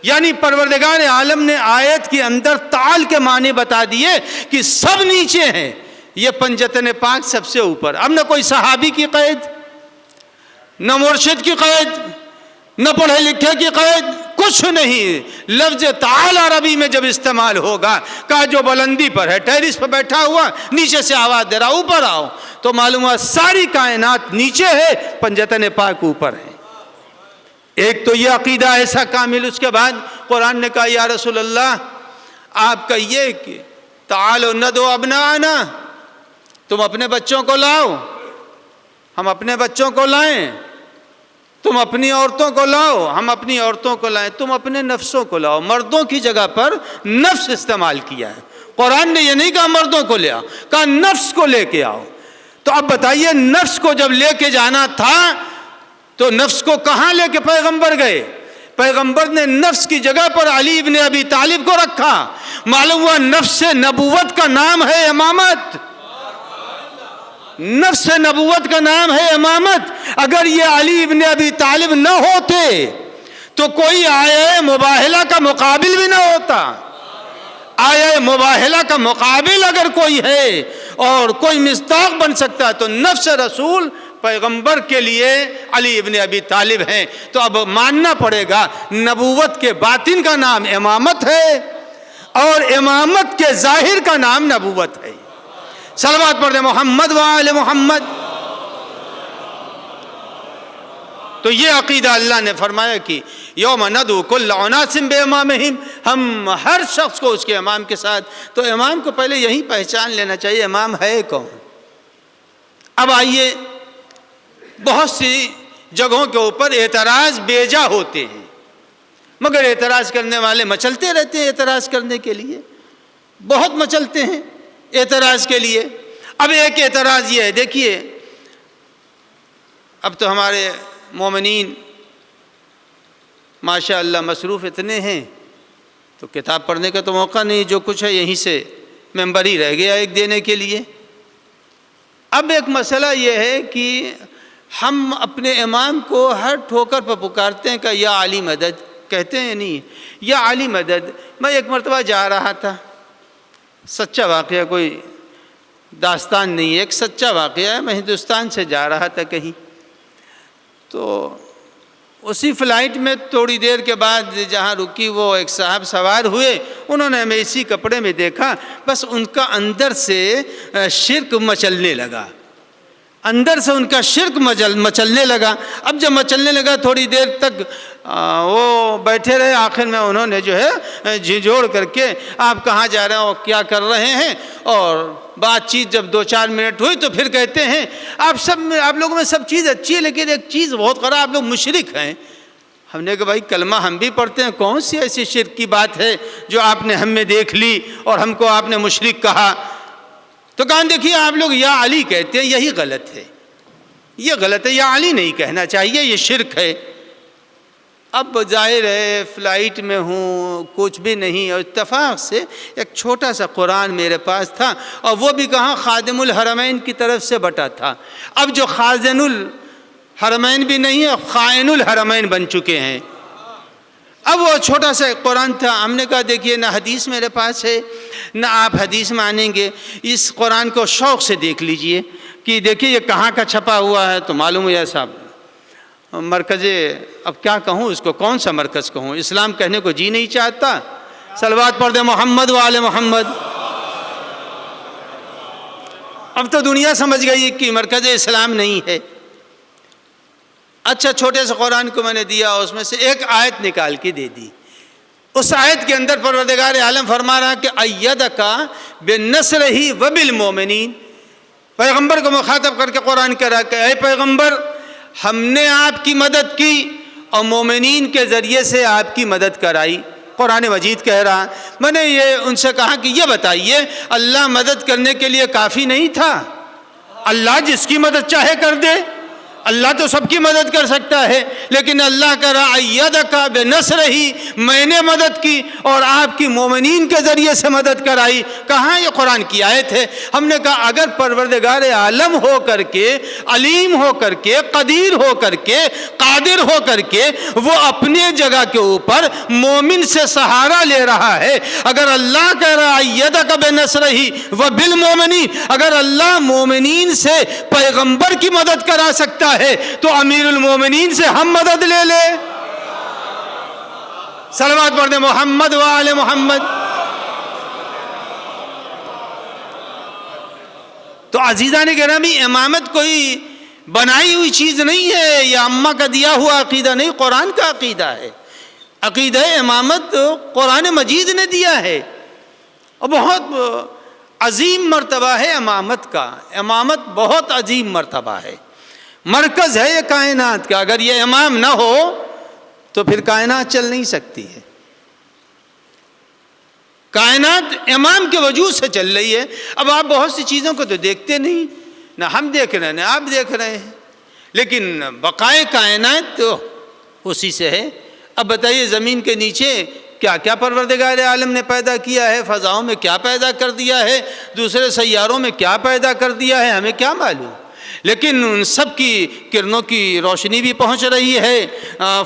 یعنی پروردگار عالم نے آیت کے اندر تعال کے معنی بتا دیے کہ سب نیچے ہیں، یہ پنجتن پاک سب سے اوپر۔ اب نہ کوئی صحابی کی قید، نہ مرشد کی قید، نہ پڑھے لکھے کی قید، کچھ نہیں۔ لفظ تعال عربی میں جب استعمال ہوگا، کہا جو بلندی پر ہے، ٹیرس پر بیٹھا ہوا نیچے سے آواز دے رہا اوپر آؤ، تو معلوم ہوا ساری کائنات نیچے ہے، پنجتن پاک اوپر ہے۔ ایک تو یہ عقیدہ ایسا کامل۔ اس کے بعد قرآن نے کہا یا رسول اللہ آپ کہیے کہ تعالوا ندعو ابناءنا، تم اپنے بچوں کو لاؤ، ہم اپنے بچوں کو لائیں، تم اپنی عورتوں کو لاؤ، ہم اپنی عورتوں کو لائیں، تم اپنے نفسوں کو لاؤ۔ مردوں کی جگہ پر نفس استعمال کیا ہے، قرآن نے یہ نہیں کہا مردوں کو لے آؤ، کہا نفس کو لے کے آؤ۔ تو اب بتائیے نفس کو جب لے کے جانا تھا تو نفس کو کہاں لے کے پیغمبر گئے؟ پیغمبر نے نفس کی جگہ پر علی ابن ابی طالب کو رکھا۔ معلوم ہوا نفس نبوت کا نام ہے امامت، نفس نبوت کا نام ہے امامت۔ اگر یہ علی ابن ابی طالب نہ ہوتے تو کوئی آیہ مباہلہ کا مقابل بھی نہ ہوتا۔ آیہ مباہلہ کا مقابل اگر کوئی ہے اور کوئی مصداق بن سکتا تو نفس رسول پیغمبر کے لیے علی ابن ابی طالب ہیں۔ تو اب ماننا پڑے گا نبوت کے باطن کا نام امامت ہے اور امامت کے ظاہر کا نام نبوت ہے۔ صلوات پڑھ دیں محمد و آل محمد۔ تو یہ عقیدہ اللہ نے فرمایا کہ یوم ندعو کل اناس بامامہم، ہم ہر شخص کو اس کے امام کے ساتھ۔ تو امام کو پہلے یہی پہچان لینا چاہیے امام ہے کون۔ اب آئیے، بہت سی جگہوں کے اوپر اعتراض بیجا ہوتے ہیں، مگر اعتراض کرنے والے مچلتے رہتے ہیں اعتراض کرنے کے لیے، بہت مچلتے ہیں اعتراض کے لیے۔ اب ایک اعتراض یہ ہے، دیکھیے اب تو ہمارے مومنین ماشاء اللہ مصروف اتنے ہیں تو کتاب پڑھنے کا تو موقع نہیں، جو کچھ ہے یہیں سے ممبر ہی رہ گیا ایک دینے کے لیے۔ اب ایک مسئلہ یہ ہے کہ ہم اپنے امام کو ہر ٹھوکر پر پکارتے ہیں کہ یا علی مدد، کہتے ہیں نہیں، یا علی مدد۔ میں ایک مرتبہ جا رہا تھا، سچا واقعہ، کوئی داستان نہیں ہے، ایک سچا واقعہ ہے۔ میں ہندوستان سے جا رہا تھا کہیں، تو اسی فلائٹ میں تھوڑی دیر کے بعد جہاں رکی وہ ایک صاحب سوار ہوئے، انہوں نے ہمیں اسی کپڑے میں دیکھا، بس ان کا اندر سے شرک مچلنے لگا، اندر سے ان کا شرک مچلنے لگا۔ اب جب مچلنے لگا تھوڑی دیر تک وہ بیٹھے رہے، آخر میں انہوں نے جو ہے جھنجھوڑ کر کے آپ کہاں جا رہے ہیں اور کیا کر رہے ہیں، اور بات چیت جب 2-4 منٹ ہوئی تو پھر کہتے ہیں آپ لوگوں میں سب چیز اچھی ہے لیکن ایک چیز بہت خراب، آپ لوگ مشرک ہیں۔ ہم نے کہا بھائی کلمہ ہم بھی پڑھتے ہیں، کون سی ایسی شرک کی بات ہے جو آپ نے ہم میں دیکھ لی اور ہم کو آپ نے مشرک کہا؟ تو کہا دیکھیے آپ لوگ یا علی کہتے ہیں، یہی غلط ہے، یہ غلط ہے، یا علی نہیں کہنا چاہیے، یہ شرک ہے۔ اب ظاہر ہے فلائٹ میں ہوں، کچھ بھی نہیں، اور اتفاق سے ایک چھوٹا سا قرآن میرے پاس تھا، اور وہ بھی کہاں خادم الحرمین کی طرف سے بٹا تھا۔ اب جو خازن الحرمین بھی نہیں ہے، خائن الحرمین بن چکے ہیں۔ اب وہ چھوٹا سا ایک قرآن تھا، ہم نے کہا دیکھیے نہ حدیث میرے پاس ہے نہ آپ حدیث مانیں گے، اس قرآن کو شوق سے دیکھ لیجئے کہ دیکھیے یہ کہاں کا چھپا ہوا ہے۔ تو معلوم ہوا صاحب مرکز، اب کیا کہوں اس کو، کون سا مرکز کہوں، اسلام کہنے کو جی نہیں چاہتا۔ صلوات پڑھ دے محمد و آل محمد۔ اب تو دنیا سمجھ گئی کہ مرکز اسلام نہیں ہے۔ اچھا چھوٹے سے قرآن کو میں نے دیا، اس میں سے ایک آیت نکال کے دے دی۔ اس آیت کے اندر پروردگار عالم فرما رہا کہ ایدک بنصرہ وبالمؤمنین، پیغمبر کو مخاطب کر کے قرآن کہہ رہا کہ اے پیغمبر ہم نے آپ کی مدد کی اور مومنین کے ذریعے سے آپ کی مدد کرائی۔ قرآن مجید کہہ رہا، میں نے یہ ان سے کہا کہ یہ بتائیے اللہ مدد کرنے کے لیے کافی نہیں تھا؟ اللہ جس کی مدد چاہے کر دے، اللہ تو سب کی مدد کر سکتا ہے، لیکن اللہ کہہ رہا ایدک بنصرہ، میں نے مدد کی اور آپ کی مومنین کے ذریعے سے مدد کرائی۔ کہاں یہ قرآن کی آیت ہے؟ ہم نے کہا اگر پروردگار عالم ہو کر کے، علیم ہو کر کے، قدیر ہو کر کے، قادر ہو کر کے وہ اپنے جگہ کے اوپر مومن سے سہارا لے رہا ہے، اگر اللہ کہہ رہا ایدک بنصرہ وبالمؤمنین، اگر اللہ مومنین سے پیغمبر کی مدد کرا سکتا ہے تو امیر المومنین سے ہم مدد لے لے۔ صلوات پڑھ دیں محمد و آل محمد۔ تو عزیزان گرامی، امامت کوئی بنائی ہوئی چیز نہیں ہے، یہ اماں کا دیا ہوا عقیدہ نہیں، قرآن کا عقیدہ ہے۔ عقیدہ امامت قرآن مجید نے دیا ہے، اور بہت عظیم مرتبہ ہے امامت کا۔ امامت بہت عظیم مرتبہ ہے، مرکز ہے یہ کائنات کا۔ اگر یہ امام نہ ہو تو پھر کائنات چل نہیں سکتی ہے۔ کائنات امام کے وجود سے چل رہی ہے۔ اب آپ بہت سی چیزوں کو تو دیکھتے نہیں، نہ ہم دیکھ رہے ہیں نہ آپ دیکھ رہے ہیں، لیکن بقائے کائنات تو اسی سے ہے۔ اب بتائیے زمین کے نیچے کیا کیا پروردگار عالم نے پیدا کیا ہے، فضاؤں میں کیا پیدا کر دیا ہے، دوسرے سیاروں میں کیا پیدا کر دیا ہے، ہمیں کیا معلوم؟ لیکن ان سب کی کرنوں کی روشنی بھی پہنچ رہی ہے،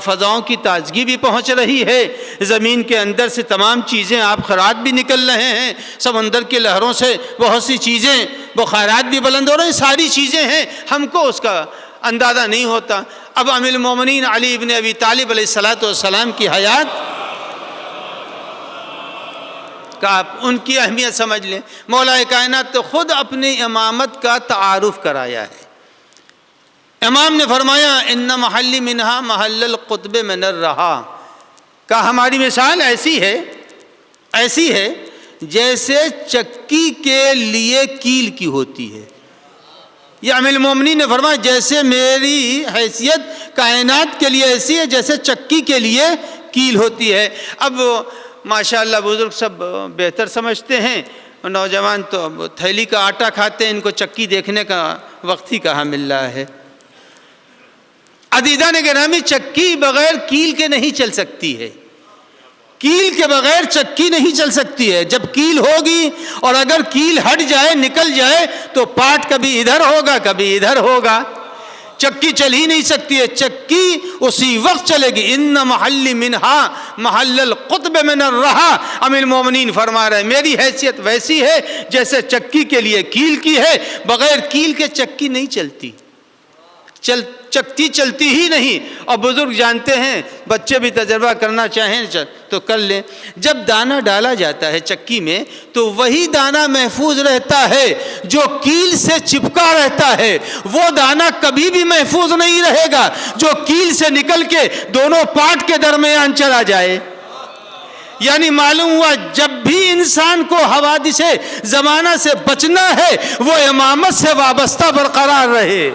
فضاؤں کی تازگی بھی پہنچ رہی ہے، زمین کے اندر سے تمام چیزیں آبخارات بھی نکل رہے ہیں، سمندر کی لہروں سے بہت سی چیزیں بخارات بھی بلند ہو رہے ہیں، ساری چیزیں ہیں، ہم کو اس کا اندازہ نہیں ہوتا۔ اب امیر المومنین علی ابن ابی طالب علیہ السلام کی حیات کا آپ ان کی اہمیت سمجھ لیں۔ مولا کائنات تو خود اپنی امامت کا تعارف کرایا ہے۔ امام نے فرمایا ان محلی منہا محل القطب من الرہا، کہ ہماری مثال ایسی ہے جیسے چکی کے لیے کیل کی ہوتی ہے۔ یہ امیر المومنین نے فرمایا جیسے میری حیثیت کائنات کے لیے ایسی ہے جیسے چکی کے لیے کیل ہوتی ہے۔ اب ماشاءاللہ بزرگ سب بہتر سمجھتے ہیں، نوجوان تو اب تھیلی کا آٹا کھاتے ہیں، ان کو چکی دیکھنے کا وقت ہی کہاں مل رہا ہے۔ عزیزان گرامی، چکی بغیر کیل کے نہیں چل سکتی ہے۔ کیل کے بغیر چکی نہیں چل سکتی ہے. جب کیل ہوگی اور اگر کیل ہٹ جائے نکل جائے تو پاٹ کبھی ادھر ہوگا کبھی ادھر ہوگا, چکی چل ہی نہیں سکتی ہے. چکی اسی وقت چلے گی. ان محلی منہا محل القطب من الرہا. امیر المومنین فرما رہے ہیں میری حیثیت ویسی ہے جیسے چکی کے لیے کیل کی ہے. بغیر کیل کے چکی نہیں چلتی, چکتی چلتی ہی نہیں. اور بزرگ جانتے ہیں, بچے بھی تجربہ کرنا چاہیں تو کر لیں. جب دانہ ڈالا جاتا ہے چکی میں تو وہی دانہ محفوظ رہتا ہے جو کیل سے چپکا رہتا ہے. وہ دانہ کبھی بھی محفوظ نہیں رہے گا جو کیل سے نکل کے دونوں پاٹ کے درمیان چلا جائے. یعنی معلوم ہوا جب بھی انسان کو حوادث زمانہ سے بچنا ہے وہ امامت سے وابستہ برقرار رہے.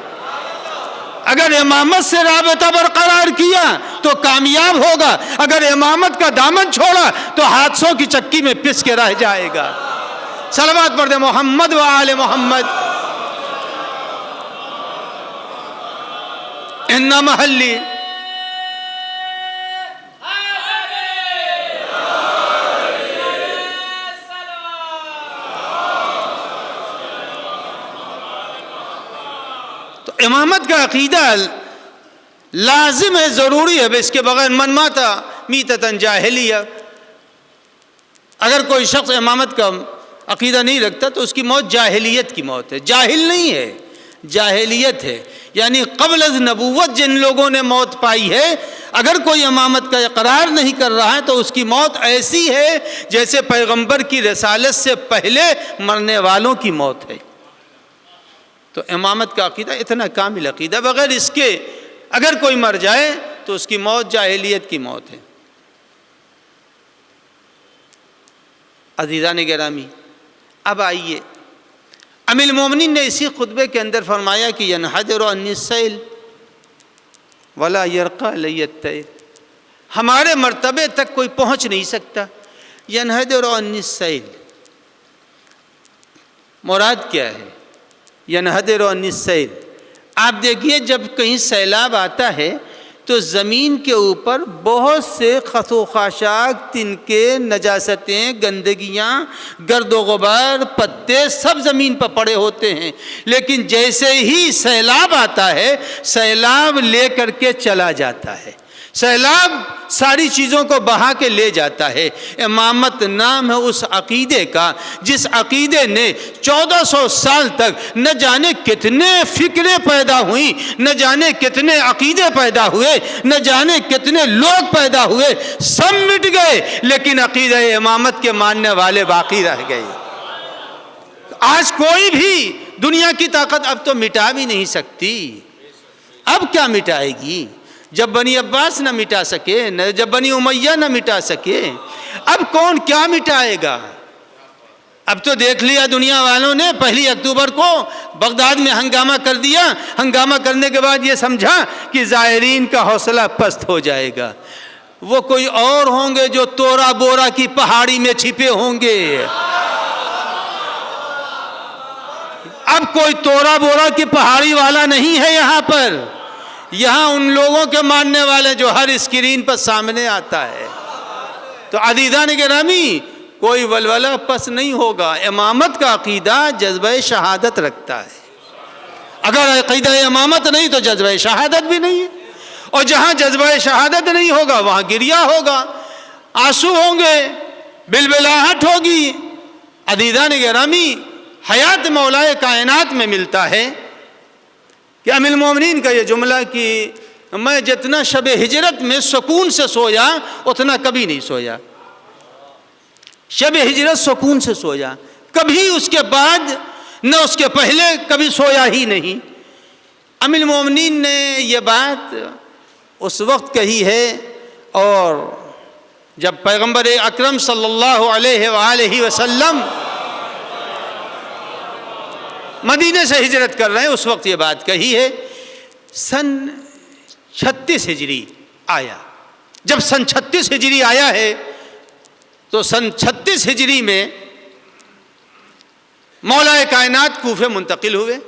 اگر امامت سے رابطہ برقرار کیا تو کامیاب ہوگا, اگر امامت کا دامن چھوڑا تو حادثوں کی چکی میں پس کے رہ جائے گا. صلوات پڑھ دے محمد و آل محمد. ان محلی امامت کا عقیدہ لازم ہے, ضروری ہے. اس کے بغیر من ماتا میتتن جاہلیہ. اگر کوئی شخص امامت کا عقیدہ نہیں رکھتا تو اس کی موت جاہلیت کی موت ہے. جاہل نہیں ہے, جاہلیت ہے. یعنی قبل از نبوت جن لوگوں نے موت پائی ہے, اگر کوئی امامت کا اقرار نہیں کر رہا ہے تو اس کی موت ایسی ہے جیسے پیغمبر کی رسالت سے پہلے مرنے والوں کی موت ہے. تو امامت کا عقیدہ اتنا کامل عقیدہ, بغیر اس کے اگر کوئی مر جائے تو اس کی موت جاہلیت کی موت ہے. عزیزان گرامی, اب آئیے امیر المومنین نے اسی خطبے کے اندر فرمایا کہ ینحدر عنی السیل ولا یرقی لی الطیر. ہمارے مرتبے تک کوئی پہنچ نہیں سکتا. ینحدر عنی السیل مراد کیا ہے؟ ینحدر عنی السیل, آپ دیکھیے جب کہیں سیلاب آتا ہے تو زمین کے اوپر بہت سے خس و خاشاک, تنکے, نجاستیں, گندگیاں, گرد و غبار, پتے سب زمین پر پڑے ہوتے ہیں. لیکن جیسے ہی سیلاب آتا ہے سیلاب لے کر کے چلا جاتا ہے. سیلاب ساری چیزوں کو بہا کے لے جاتا ہے. امامت نام ہے اس عقیدے کا جس عقیدے نے 1400 سال تک نہ جانے کتنے فکریں پیدا ہوئیں, نہ جانے کتنے عقیدے پیدا ہوئے, نہ جانے کتنے لوگ پیدا ہوئے, سب مٹ گئے لیکن عقیدہ امامت کے ماننے والے باقی رہ گئے. آج کوئی بھی دنیا کی طاقت اب تو مٹا بھی نہیں سکتی. اب کیا مٹائے گی؟ جب بنی عباس نہ مٹا سکے, جب بنی امیہ نہ مٹا سکے, اب کون کیا مٹائے گا؟ اب تو دیکھ لیا دنیا والوں نے, 1 اکتوبر کو بغداد میں ہنگامہ کر دیا. ہنگامہ کرنے کے بعد یہ سمجھا کہ زائرین کا حوصلہ پست ہو جائے گا. وہ کوئی اور ہوں گے جو تورا بورا کی پہاڑی میں چھپے ہوں گے. اب کوئی تورا بورا کی پہاڑی والا نہیں ہے یہاں پر. یہاں ان لوگوں کے ماننے والے جو ہر اسکرین پر سامنے آتا ہے. تو عزیزان گرامی کوئی ولولہ پس نہیں ہوگا. امامت کا عقیدہ جذبہ شہادت رکھتا ہے. اگر عقیدہ امامت نہیں تو جذبہ شہادت بھی نہیں ہے. اور جہاں جذبہ شہادت نہیں ہوگا وہاں گریہ ہوگا, آنسو ہوں گے, بلبلاہٹ ہوگی. عزیزان گرامی حیات مولائے کائنات میں ملتا ہے کہ امیر المومنین کا یہ جملہ کہ میں جتنا شب ہجرت میں سکون سے سویا اتنا کبھی نہیں سویا. شب ہجرت سکون سے سویا, کبھی اس کے بعد نہ اس کے پہلے کبھی سویا ہی نہیں. امیر المومنین نے یہ بات اس وقت کہی ہے اور جب پیغمبر اکرم صلی اللہ علیہ وآلہ وسلم مدینے سے ہجرت کر رہے ہیں اس وقت یہ بات کہی ہے. سن 36 ہجری آیا. جب سن 36 ہجری آیا ہے تو سن 36 ہجری میں مولا کائنات کوفے منتقل ہوئے.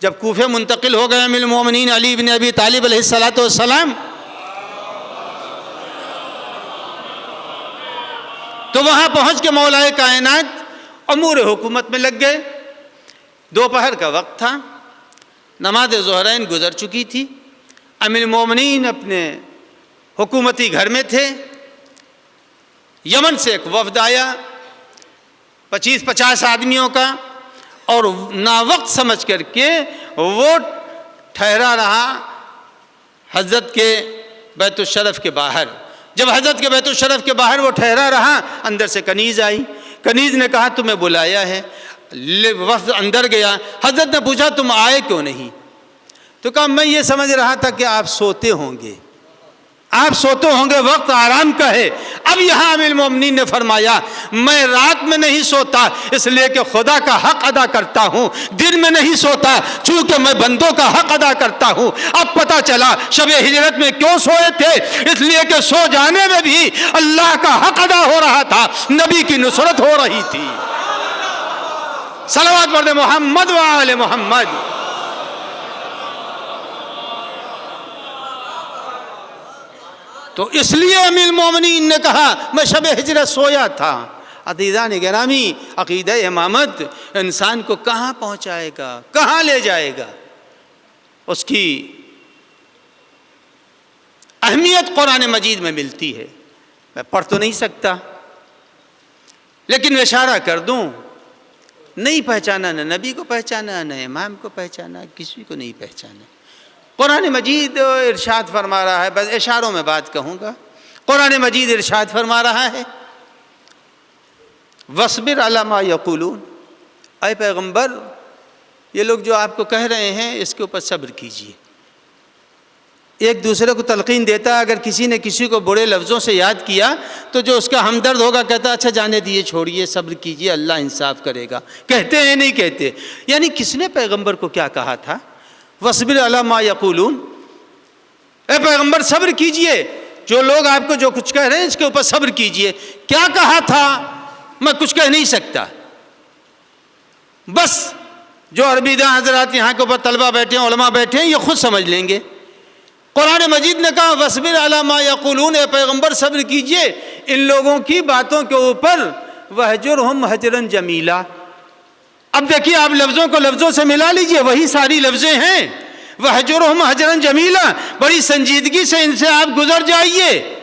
جب کوفے منتقل ہو گئے امیر المومنین علی بن ابی طالب علیہ السلام تو وہاں پہنچ کے مولا کائنات امور حکومت میں لگ گئے۔ دوپہر کا وقت تھا، نماز ظہرین گزر چکی تھی، امیر المومنین اپنے حکومتی گھر میں تھے۔ یمن سے ایک وفد آیا 25-50 آدمیوں کا، اور ناوقت سمجھ کر کے وہ ٹھہرا رہا حضرت کے بیت الشرف کے باہر۔ جب حضرت کے بیت الشرف کے باہر وہ ٹھہرا رہا، اندر سے کنیز آئی۔ کنیز نے کہا تمہیں بلایا ہے۔ وفد اندر گیا، حضرت نے پوچھا تم آئے کیوں نہیں؟ تو کہا میں یہ سمجھ رہا تھا کہ آپ سوتے ہوں گے، آپ سوتے ہوں گے، وقت آرام کا ہے۔ اب یہاں امیر المومنین نے فرمایا میں رات میں نہیں سوتا اس لیے کہ خدا کا حق ادا کرتا ہوں، دن میں نہیں سوتا چونکہ میں بندوں کا حق ادا کرتا ہوں۔ اب پتہ چلا شب ہجرت میں کیوں سوئے تھے، اس لیے کہ سو جانے میں بھی اللہ کا حق ادا ہو رہا تھا، نبی کی نصرت ہو رہی تھی۔ صلوات پڑھ محمد و آل محمد۔ تو اس لیے امیر المومنین نے کہا میں شب ہجرت سویا تھا۔ عزیزان گرامی، عقیدہ امامت انسان کو کہاں پہنچائے گا، کہاں لے جائے گا؟ اس کی اہمیت قرآن مجید میں ملتی ہے۔ میں پڑھ تو نہیں سکتا لیکن اشارہ کر دوں، نہیں پہچانا، نہ نبی کو پہچانا، نہ امام کو پہچانا، کسی کو نہیں پہچانا۔ قرآن مجید ارشاد فرما رہا ہے، بس اشاروں میں بات کہوں گا۔ قرآن مجید ارشاد فرما رہا ہے وَاصْبِرْ عَلَىٰ مَا يَقُولُونَ، اے پیغمبر یہ لوگ جو آپ کو کہہ رہے ہیں اس کے اوپر صبر کیجئے۔ ایک دوسرے کو تلقین دیتا ہے، اگر کسی نے کسی کو برے لفظوں سے یاد کیا تو جو اس کا ہمدرد ہوگا کہتا اچھا جانے دیئے، چھوڑیے، صبر کیجئے، اللہ انصاف کرے گا۔ کہتے ہیں نہیں کہتے؟ یعنی کس نے پیغمبر کو کیا کہا تھا؟ وَاصْبِرْ عَلَىٰ مَا يَقُولُونَ، اے پیغمبر صبر کیجئے، جو لوگ آپ کو جو کچھ کہہ رہے ہیں اس کے اوپر صبر کیجئے۔ کیا کہا تھا میں کچھ کہہ نہیں سکتا، بس جو عربی داں حضرات یہاں کے اوپر طلبہ بیٹھے ہیں، علماء بیٹھے ہیں، یہ خود سمجھ لیں گے۔ قرآن مجید نے کہا وَاصْبِرْ عَلَىٰ مَا يَقُولُونَ، اے پیغمبر صبر کیجئے ان لوگوں کی باتوں کے اوپر، وَاهْجُرْهُمْ هَجْرًا جَمِيلًا۔ اب دیکھیے آپ لفظوں کو لفظوں سے ملا لیجئے، وہی ساری لفظیں ہیں۔ وَاهْجُرْهُمْ هَجْرًا جَمِيلًا، بڑی سنجیدگی سے ان سے آپ گزر جائیے۔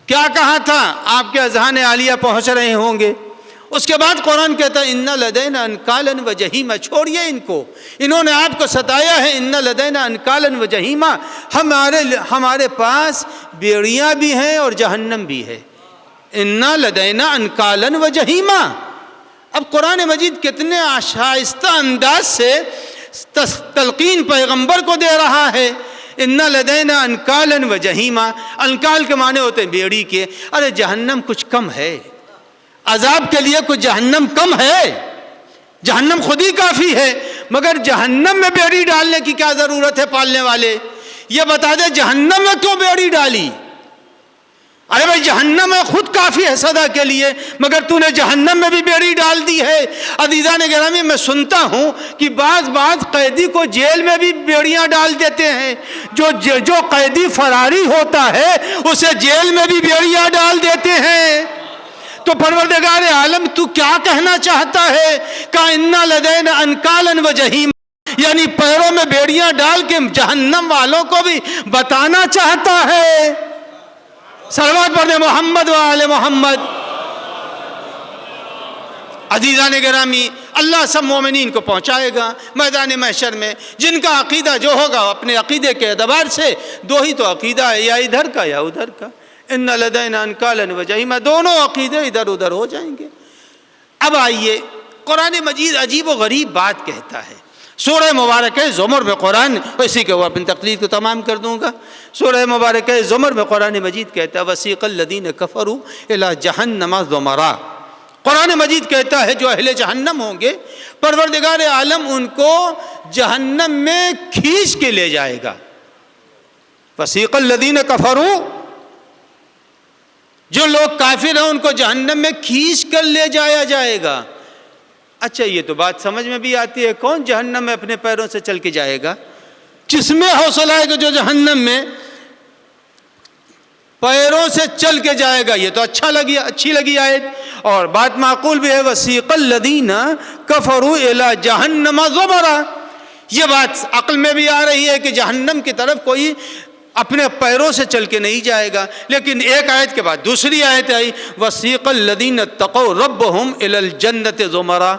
کیا کہا تھا؟ آپ کے اذہان عالیہ پہنچ رہے ہوں گے۔ اس کے بعد قرآن کہتا ہے اِنَّ لَدَيْنَا أَنْكَالًا وَجَحِيمًا، چھوڑیے ان کو، انہوں نے آپ کو ستایا ہے۔ اِنَّ لَدَيْنَا أَنْكَالًا وَجَحِيمًا، ہمارے پاس بیڑیاں بھی ہیں اور جہنم بھی ہے۔ اِنَّ لَدَيْنَا أَنْكَالًا وَجَحِيمًا۔ اب قرآن مجید کتنے آشائستہ انداز سے تلقین پیغمبر کو دے رہا ہے۔ اِنَّ لَدَيْنَا أَنْكَالًا وَجَحِيمًا، انکال کے معنی ہوتے ہیں بیڑی کے۔ ارے جہنم کچھ کم ہے، عذاب کے لیے کچھ جہنم کم ہے؟ جہنم خود ہی کافی ہے، مگر جہنم میں بیڑی ڈالنے کی کیا ضرورت ہے؟ پالنے والے یہ بتا دے جہنم میں کیوں بیڑی ڈالی؟ ارے بھائی جہنم میں خود کافی ہے سزا کے لیے، مگر تو نے جہنم میں بھی بیڑی ڈال دی ہے۔ عزیزان گرامی، میں سنتا ہوں کہ بعض قیدی کو جیل میں بھی بیڑیاں ڈال دیتے ہیں، جو قیدی فراری ہوتا ہے اسے جیل میں بھی بیڑیاں ڈال دیتے ہیں۔ تو پروردگار عالم تو کیا کہنا چاہتا ہے؟ کہ اِنَّ لَدَيْنَا أَنْكَالًا وَجَحِيمًا، یعنی پیروں میں بیڑیاں ڈال کے جہنم والوں کو بھی بتانا چاہتا ہے۔ صلوات پڑھیں محمد و آل محمد۔ عزیزان گرامی، اللہ سب مومنین کو پہنچائے گا میدان محشر میں۔ جن کا عقیدہ جو ہوگا اپنے عقیدے کے اعتبار سے، دو ہی تو عقیدہ ہے، یا ادھر کا یا ادھر کا۔ اِنَّ لَدَيْنَا أَنْكَالًا وَجَحِيمًا، دونوں عقیدے ادھر ادھر ہو جائیں گے۔ اب آئیے، قرآن مجید عجیب و غریب بات کہتا ہے۔ سورہ مبارکہ زمر میں قرآن، اسی کے وہ اپنی تقریر کو تمام کر دوں گا۔ سورہ مبارکہ زمر میں قرآن مجید کہتا ہے وَسِيقَ الَّذِينَ كَفَرُوا إِلَىٰ جَهَنَّمَ زُمَرًا، قرآن مجید کہتا ہے جو اہل جہنم ہوں گے پروردگار عالم ان کو جہنم میں کھینچ کے لے جائے گا۔ وَسِيقَ الَّذِينَ كَفَرُوا، جو لوگ کافر ہیں ان کو جہنم میں کھینچ کر لے جایا جائے گا۔ اچھا یہ تو بات سمجھ میں بھی آتی ہے، کون جہنم میں اپنے پیروں سے چل کے جائے گا؟ جس میں حوصلہ ہے کہ جو جہنم میں پیروں سے چل کے جائے گا. یہ تو اچھی لگی آیت. اور بات معقول بھی ہے. وسیق الذین کفروا الی جہنم زمرا. یہ بات عقل میں بھی آ رہی ہے کہ جہنم کی طرف کوئی اپنے پیروں سے چل کے نہیں جائے گا. لیکن ایک آیت کے بعد دوسری آیت آئی وسیق الذین اتقوا ربهم الی الجنۃ زمرا.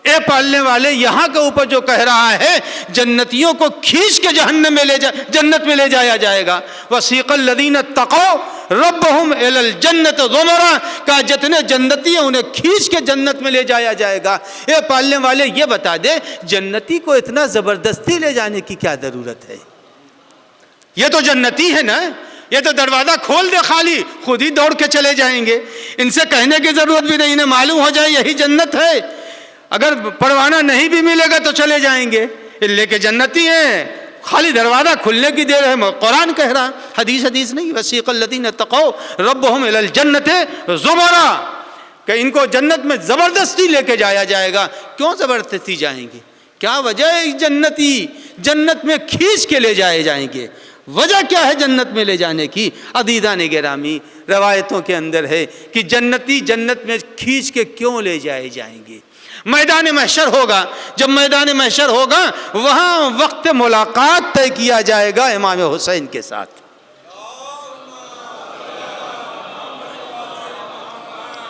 اے پالنے والے یہاں کے اوپر جو کہہ رہا ہے جنتیوں کو کھینچ کے جنت میں لے جایا جائے گا. وسیق الذین اتقوا ربهم الی الجنۃ زمرا. کہ جتنے جنتی ہیں انہیں کھینچ کے جنت میں لے جایا جائے گا. اے پالنے والے یہ بتا دے جنتی کو اتنا زبردستی لے جانے کی کیا ضرورت ہے؟ یہ تو جنتی ہے نا. یہ تو دروازہ کھول دے خالی خود ہی دوڑ کے چلے جائیں گے. ان سے کہنے کی ضرورت بھی نہیں. انہیں معلوم ہو جائے یہی جنت ہے. اگر پروانہ نہیں بھی ملے گا تو چلے جائیں گے. لے کے جنتی ہیں خالی دروازہ کھلنے کی دیر ہے. قرآن کہہ رہا حدیث نہیں. وسیق الذین اتقوا ربهم الی الجنۃ زمرا. کہ ان کو جنت میں زبردستی لے کے جایا جائے گا. کیوں زبردستی جائیں گے؟ کیا وجہ ہے جنتی جنت میں کھینچ کے لے جائے جائیں گے؟ وجہ کیا ہے جنت میں لے جانے کی؟ عزیزان گرامی روایتوں کے اندر ہے کہ جنتی جنت میں کھینچ کے کیوں لے جائے جائیں گے؟ میدان محشر ہوگا. جب میدان محشر ہوگا وہاں وقت ملاقات طے کیا جائے گا امام حسین کے ساتھ.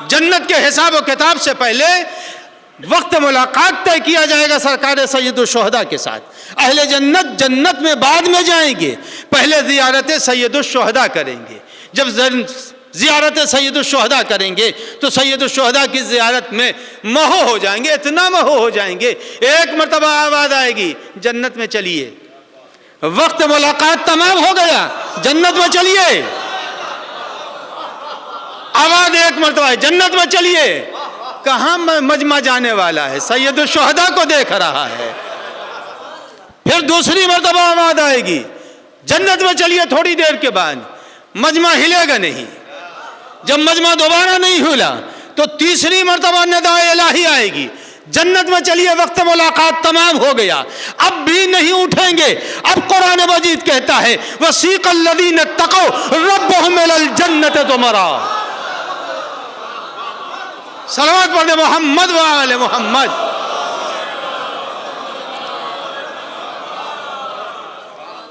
جنت کے حساب و کتاب سے پہلے وقت ملاقات طے کیا جائے گا سرکار سید الشہداء کے ساتھ. اہل جنت میں بعد میں جائیں گے. پہلے زیارت سید الشہداء کریں گے. جب زیارت سید الشہداء کریں گے تو سید الشہداء کی زیارت میں مہو ہو جائیں گے. اتنا مہو ہو جائیں گے ایک مرتبہ آواز آئے گی جنت میں چلیے. وقت ملاقات تمام ہو گیا جنت میں چلیے. آواز ایک مرتبہ ہے جنت میں چلیے. کہاں مجمع جانے والا ہے؟ سید الشہداء کو دیکھ رہا ہے. پھر دوسری مرتبہ آواز آئے گی جنت میں چلیے. تھوڑی دیر کے بعد مجمع ہلے گا نہیں. جب مجمع دوبارہ نہیں ہلا تو تیسری مرتبہ ندائے الہی آئے گی جنت میں چلیے. وقت ملاقات تمام ہو گیا. اب بھی نہیں اٹھیں گے. اب قرآن مجید کہتا ہے وسیق الذین اتقوا ربهم الی الجنۃ زمرا. صلوات پڑھیں محمد و آل محمد.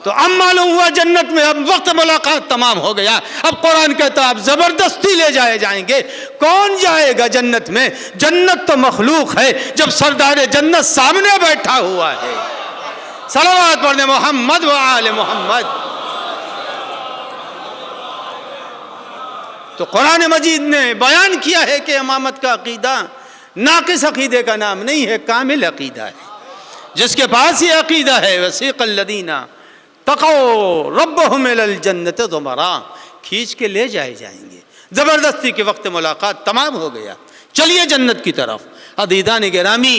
تو اب معلوم ہوا جنت میں اب وقت ملاقات تمام ہو گیا. اب قرآن کہتا ہے اب زبردستی لے جائے جائیں گے. کون جائے گا جنت میں؟ جنت تو مخلوق ہے جب سردار جنت سامنے بیٹھا ہوا ہے. صلوات پڑھیں محمد و آل محمد. تو قرآن مجید نے بیان کیا ہے کہ امامت کا عقیدہ ناقص عقیدے کا نام نہیں ہے، کامل عقیدہ ہے. جس کے پاس یہ عقیدہ ہے وسیق الذین تقوا ربهم الی الجنۃ زمرا، کھینچ کے لے جائے جائیں گے. زبردستی کے وقت ملاقات تمام ہو گیا، چلیے جنت کی طرف. عزیزان گرامی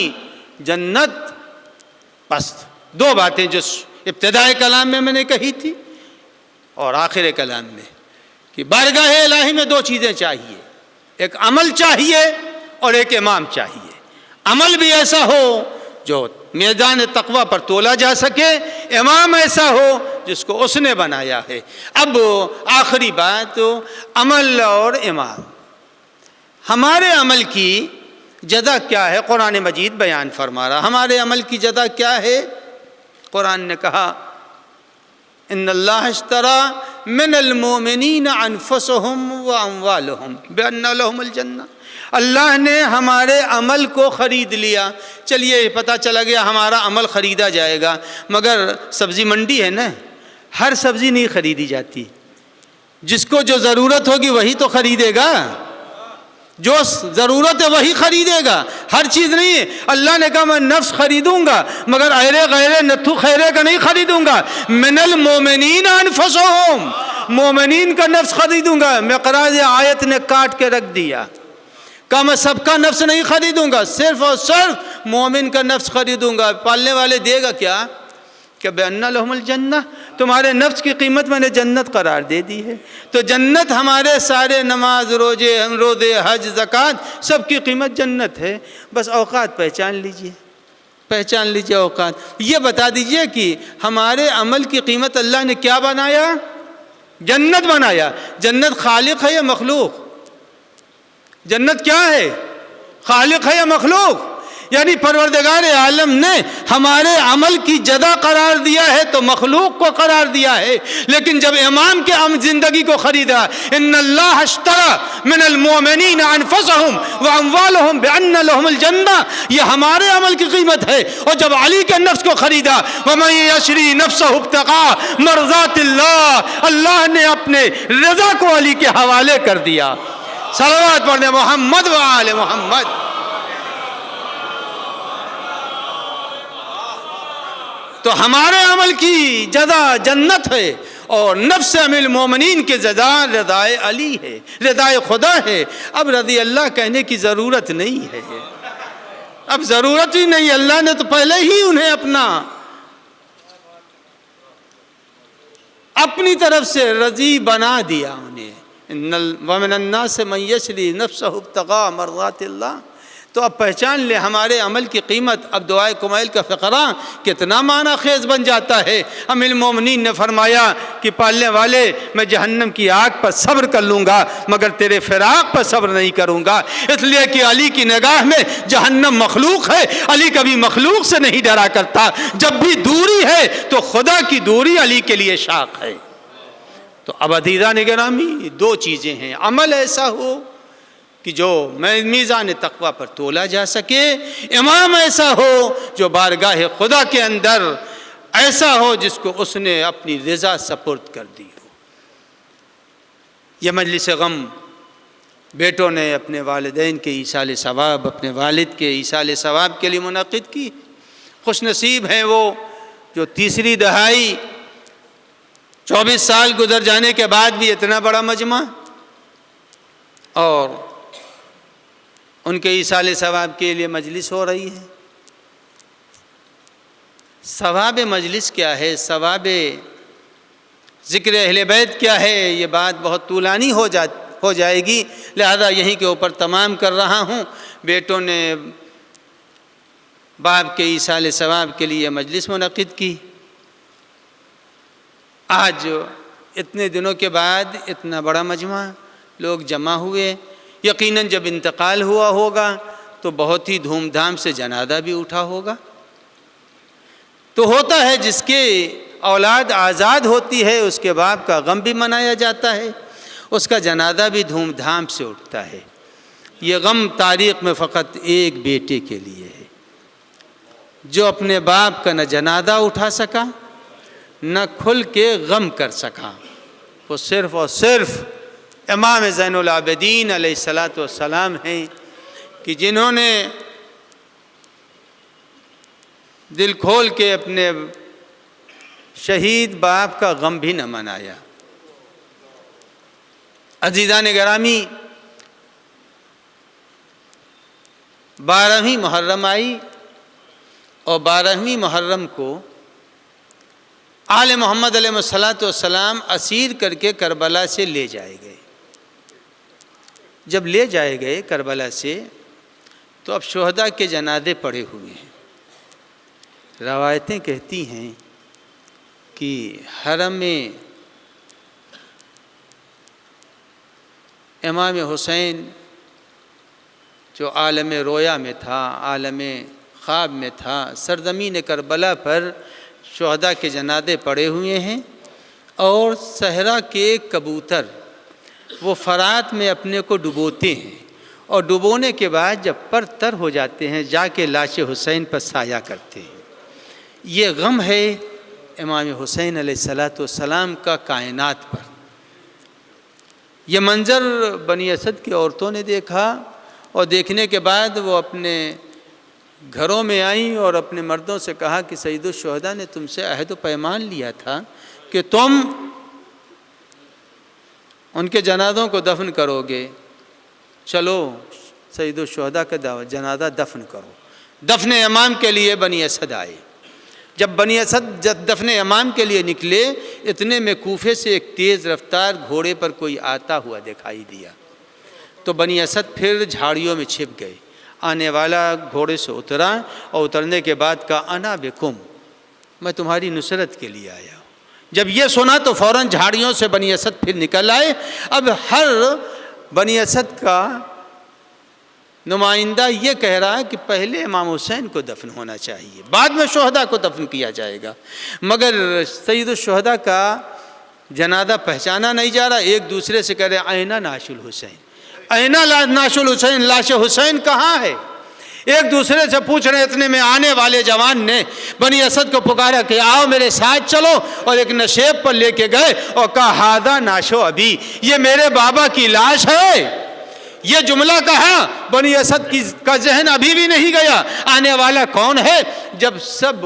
جنت بس دو باتیں جو ابتدائے کلام میں نے کہی تھی اور آخر کلام میں کہ بارگاہ الہی میں دو چیزیں چاہیے، ایک عمل چاہیے اور ایک امام چاہیے. عمل بھی ایسا ہو جو میدان تقوی پر تولا جا سکے، امام ایسا ہو جس کو اس نے بنایا ہے. اب آخری بات عمل اور امام. ہمارے عمل کی جزا کیا ہے؟ قرآن مجید بیان فرما رہا. ہمارے عمل کی جزا کیا ہے؟ قرآن نے کہا ان اللہ اشترى من المؤمنین انفسهم واموالهم بان لهم الجنہ. اللہ نے ہمارے عمل کو خرید لیا. چلیے پتہ چلا گیا ہمارا عمل خریدا جائے گا، مگر سبزی منڈی ہے نا، ہر سبزی نہیں خریدی جاتی. جس کو جو ضرورت ہوگی وہی تو خریدے گا، جو ضرورت ہے وہی خریدے گا، ہر چیز نہیں ہے. اللہ نے کہا میں نفس خریدوں گا مگر ایرے غیرے نتھو خیرے کا نہیں خریدوں گا. من المومنین انفسهم، مومنین کا نفس خریدوں گا. مقراض آیت نے کاٹ کے رکھ دیا، کہا میں سب کا نفس نہیں خریدوں گا، صرف اور صرف مومن کا نفس خریدوں گا. پالنے والے دے گا کیا کہ بأن لهم الجنہ، تمہارے نفس کی قیمت میں نے جنت قرار دے دی ہے. تو جنت ہمارے سارے نماز روزے حج زکوٰۃ سب کی قیمت جنت ہے. بس اوقات پہچان لیجئے اوقات. یہ بتا دیجئے کہ ہمارے عمل کی قیمت اللہ نے کیا بنایا؟ جنت بنایا. جنت خالق ہے یا مخلوق؟ جنت کیا ہے؟ خالق ہے یا مخلوق؟ یعنی پروردگار عالم نے ہمارے عمل کی جزا قرار دیا ہے تو مخلوق کو قرار دیا ہے. لیکن جب امام کے زندگی کو خریدا، ان اللہ اشتری من المؤمنین انفسهم واموالهم بان لهم الجنہ، یہ ہمارے عمل کی قیمت ہے. اور جب علی کے نفس کو خریدا، ومن یشری نفسه ابتغاء مرضات اللہ، اللہ نے اپنے رضا کو علی کے حوالے کر دیا. صلوات پڑھنے محمد و آل محمد. تو ہمارے عمل کی جزا جنت ہے، اور نفس امیر المومنین کے جزا رضائے علی ہے، رضائے خدا ہے. اب رضی اللہ کہنے کی ضرورت نہیں ہے، اب ضرورت ہی نہیں. اللہ نے تو پہلے ہی انہیں اپنی طرف سے رضی بنا دیا انہیں. وَمِنَ النَّاسِ مَن يَشْرِي نَفْسَهُ ابْتِغَاءَ مَرْضَاتِ اللَّهِ. تو اب پہچان لے ہمارے عمل کی قیمت. اب دعائے کمیل کا فقرہ کتنا معنی خیز بن جاتا ہے. امیر المومنین نے فرمایا کہ پالنے والے، میں جہنم کی آگ پر صبر کر لوں گا مگر تیرے فراق پر صبر نہیں کروں گا. اس لیے کہ علی کی نگاہ میں جہنم مخلوق ہے. علی کبھی مخلوق سے نہیں ڈرا کرتا. جب بھی دوری ہے تو خدا کی دوری علی کے لیے شاق ہے. تو اب عزیزان گرامی، دو چیزیں ہیں. عمل ایسا ہو کہ جو میزان تقویٰ پر تولا جا سکے، امام ایسا ہو جو بارگاہ خدا کے اندر ایسا ہو جس کو اس نے اپنی رضا سپرد کر دی ہو. یہ مجلس غم بیٹوں نے اپنے والدین کے ایصال ثواب، اپنے والد کے ایصال ثواب کے لیے منعقد کی. خوش نصیب ہیں وہ جو تیسری دہائی 24 سال گزر جانے کے بعد بھی اتنا بڑا مجمع، اور ان کے ایصال ثواب کے لیے مجلس ہو رہی ہے. ثواب مجلس کیا ہے، ثواب ذکر اہل بیت کیا ہے، یہ بات بہت طولانی ہو جائے گی، لہذا یہیں کے اوپر تمام کر رہا ہوں. بیٹوں نے باپ کے ایصال ثواب کے لیے مجلس منعقد کی. آج اتنے دنوں کے بعد اتنا بڑا مجمع، لوگ جمع ہوئے. یقیناً جب انتقال ہوا ہوگا تو بہت ہی دھوم دھام سے جنازہ بھی اٹھا ہوگا. تو ہوتا ہے جس کے اولاد آزاد ہوتی ہے اس کے باپ کا غم بھی منایا جاتا ہے، اس کا جنازہ بھی دھوم دھام سے اٹھتا ہے. یہ غم تاریخ میں فقط ایک بیٹے کے لیے ہے جو اپنے باپ کا نہ جنازہ اٹھا سکا نہ کھل کے غم کر سکا. وہ صرف اور صرف امام زین العابدین علیہ الصلاۃ والسلام ہیں کہ جنہوں نے دل کھول کے اپنے شہید باپ کا غم بھی نہ منایا. عزیزان گرامی، 12ویں محرم آئی اور 12ویں محرم کو آل محمد علیہ الصلاۃ والسلام اسیر کر کے کربلا سے لے جائے گئے. جب لے جائے گئے کربلا سے تو اب شہداء کے جنازے پڑے ہوئے ہیں. روایتیں کہتی ہیں کہ حرم میں امام حسین جو عالم رویا میں تھا، عالم خواب میں تھا، سرزمین کربلا پر شہداء کے جنازے پڑے ہوئے ہیں. اور صحرا کے کبوتر وہ فرات میں اپنے کو ڈبوتے ہیں، اور ڈبونے کے بعد جب پر تر ہو جاتے ہیں جا کے لاش حسین پر سایہ کرتے ہیں. یہ غم ہے امام حسین علیہ الصلاۃ والسلام کا کائنات پر. یہ منظر بنی اسد کی عورتوں نے دیکھا، اور دیکھنے کے بعد وہ اپنے گھروں میں آئیں اور اپنے مردوں سے کہا کہ سید الشہداء نے تم سے عہد و پیمان لیا تھا کہ تم ان کے جنازوں کو دفن کرو گے. چلو سید الشہداء کا جنازہ دفن کرو. دفن امام کے لیے بنی اسد آئے. جب بنی اسد دفن امام کے لیے نکلے، اتنے میں کوفے سے ایک تیز رفتار گھوڑے پر کوئی آتا ہوا دکھائی دیا. تو بنی اسد پھر جھاڑیوں میں چھپ گئے. آنے والا گھوڑے سے اترا اور اترنے کے بعد کہا انا بکم، میں تمہاری نصرت کے لیے آیا ہوں. جب یہ سنا تو فوراً جھاڑیوں سے بنی اسد پھر نکل آئے۔ اب ہر بنی اسد کا نمائندہ یہ کہہ رہا ہے کہ پہلے امام حسین کو دفن ہونا چاہیے، بعد میں شہداء کو دفن کیا جائے گا، مگر سید الشہداء کا جنازہ پہچانا نہیں جا رہا۔ ایک دوسرے سے کہہ رہے اینَ نعش الحسین، اینَ نعش الحسین، لاش حسین کہاں ہے؟ ایک دوسرے سے پوچھ رہے۔ اتنے میں آنے والے جوان نے بنی اسد کو پکارا کہ آؤ میرے ساتھ چلو، اور ایک نشیب پر لے کے گئے اور کہا ہذا نعش ابی، یہ میرے بابا کی لاش ہے۔ یہ جملہ کہا بنی اسد کا ذہن ابھی بھی نہیں گیا آنے والا کون ہے۔ جب سب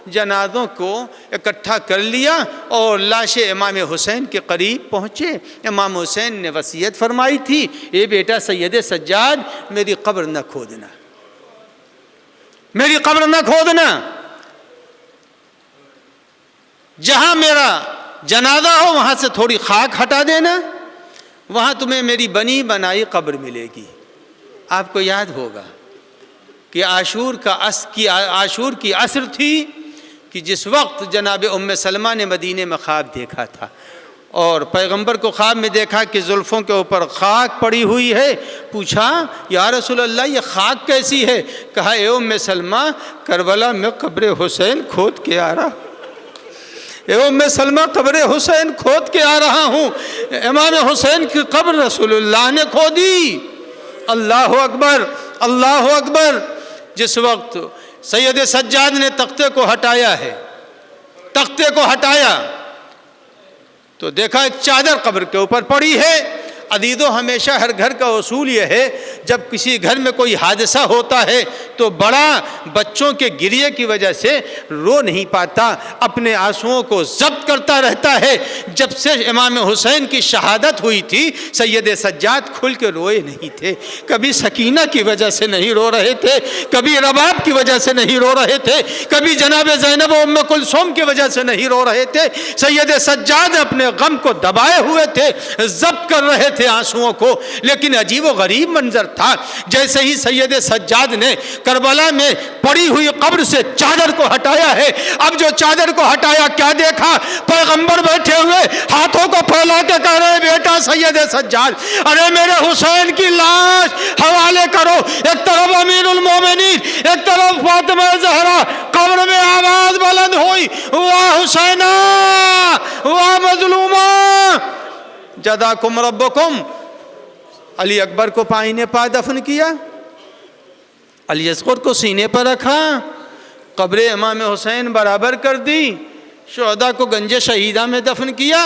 جنازوں کو اکٹھا کر لیا اور لاش امام حسین کے قریب پہنچے، امام حسین نے وصیت فرمائی تھی، اے بیٹا سید سجاد میری قبر نہ کھودنا، میری قبر نہ کھودنا، جہاں میرا جنازہ ہو وہاں سے تھوڑی خاک ہٹا دینا، وہاں تمہیں میری بنی بنائی قبر ملے گی۔ آپ کو یاد ہوگا کہ عاشور کی عصر تھی کہ جس وقت جناب ام سلمہ نے مدینے میں خواب دیکھا تھا، اور پیغمبر کو خواب میں دیکھا کہ زلفوں کے اوپر خاک پڑی ہوئی ہے۔ پوچھا یا رسول اللہ یہ خاک کیسی ہے؟ کہا اے ام سلمہ کربلا میں قبر حسین کھود کے آ رہا، اے ام سلمہ قبر حسین کھود کے آ رہا ہوں۔ امام حسین کی قبر رسول اللہ نے کھودی۔ اللہ اکبر، اللہ اکبر۔ جس وقت سید سجاد نے تختے کو ہٹایا ہے، تختے کو ہٹایا تو دیکھا ایک چادر قبر کے اوپر پڑی ہے۔ عزیزو ہمیشہ ہر گھر کا اصول یہ ہے جب کسی گھر میں کوئی حادثہ ہوتا ہے تو بڑا بچوں کے گریے کی وجہ سے رو نہیں پاتا، اپنے آنسوؤں کو ضبط کرتا رہتا ہے۔ جب سے امام حسین کی شہادت ہوئی تھی سید سجاد کھل کے روئے نہیں تھے، کبھی سکینہ کی وجہ سے نہیں رو رہے تھے، کبھی رباب کی وجہ سے نہیں رو رہے تھے، کبھی جناب زینب و ام کلثوم کی وجہ سے نہیں رو رہے تھے۔ سید سجاد اپنے غم کو دبائے ہوئے تھے، ضبط کر رہے تھے آنسوؤں کو، لیکن عجیب و غریب منظر تھا۔ جیسے ہی سید سجاد نے کربلا میں پڑی ہوئی قبر سے چادر کو ہٹایا ہے، اب جو چادر کو ہٹایا کیا دیکھا؟ پیغمبر بیٹھے ہوئے ہاتھوں کو پھیلا کے کہہ رہے بیٹا سید سجاد ارے میرے حسین کی لاش حوالے کرو۔ ایک طرف امیر المومنین، ایک طرف فاطمہ زہرا، قبر میں آواز بلند ہوئی واہ حسینہ واہ مظلومہ جزاکم ربکم۔ علی اکبر کو پائینے پا دفن کیا، علی اصغر کو سینے پر رکھا، قبر امام حسین برابر کر دی، شہداء کو گنج شہیدہ میں دفن کیا،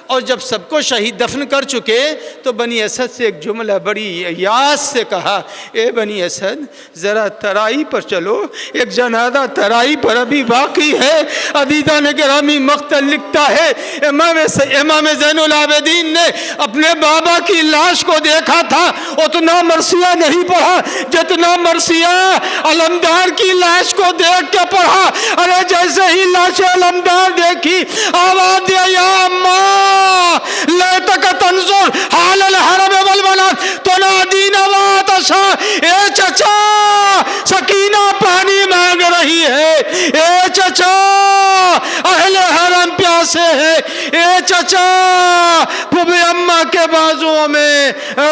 اور جب سب کو شہید دفن کر چکے تو بنی اسد سے ایک جملہ بڑی یاس سے کہا اے بنی اسد ذرا ترائی پر چلو، ایک جنازہ ترائی پر ابھی باقی ہے۔ عزیزان گرامی مقتل لکھتا ہے امام زین العابدین نے اپنے بابا کی لاش کو دیکھا تھا، اتنا مرثیہ نہیں پڑھا جتنا مرثیہ علمدار کی لاش کو دیکھ کے پڑھا۔ ارے جیسے ہی لاش علمدار دیکھی آواز دیا یا اماں لیتک تنظر حال الحرم والبنات تنادین واتشا، اے چچا سکینہ پانی مانگ رہی ہے، اے چچا اہل حرم پیاسے ہیں، اے چچا پھوپھی اماں کے بازوؤں میں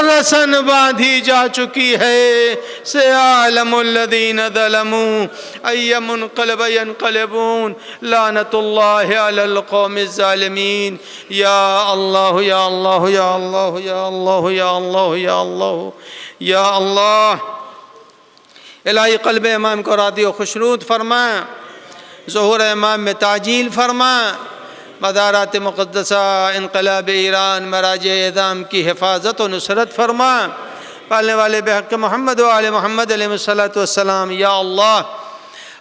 رسن باندھی جا چکی ہے۔ سیعلم الذین ظلموا ای منقلب ینقلبون لعنت اللہ علی القوم الظالمین۔ یا اللہ یا اللہ یا اللہ یا اللہ یا اللہ یا اللہ یا اللہ۔ الہی قلب امام کو راضی و خوشنود فرما، ظہور امام میں تعجیل فرما، مزارات مقدسہ انقلاب ایران مراجع اعظام کی حفاظت و نصرت فرما، پالنے والے بحق محمد و آل محمد علیہ السلام۔ یا اللہ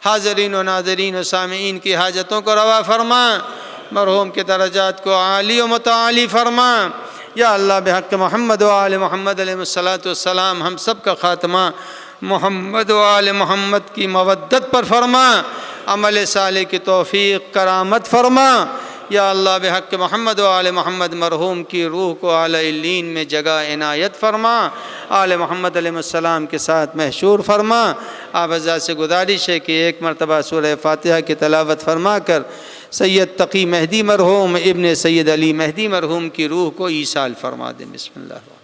حاضرین و ناظرین و سامعین کی حاجتوں کو روا فرما، مرحوم کے درجات کو عالی و متعالی فرما۔ یا اللہ بحق محمد و آل محمد علیہ السلام ہم سب کا خاتمہ محمد و آل محمد کی مودت پر فرما، عمل صالح کی توفیق کرامت فرما۔ یا اللہ بحق محمد و آل محمد مرحوم کی روح کو اعلی علیین میں جگہ عنایت فرما، آل محمد علیہ السلام کے ساتھ محشور فرما۔ آپ حضرات سے گزارش ہے کہ ایک مرتبہ سورہ فاتحہ کی تلاوت فرما کر سید تقی مہدی مرحوم ابن سید علی مہدی مرحوم کی روح کو ایصال فرما دیں۔ بسم اللہ۔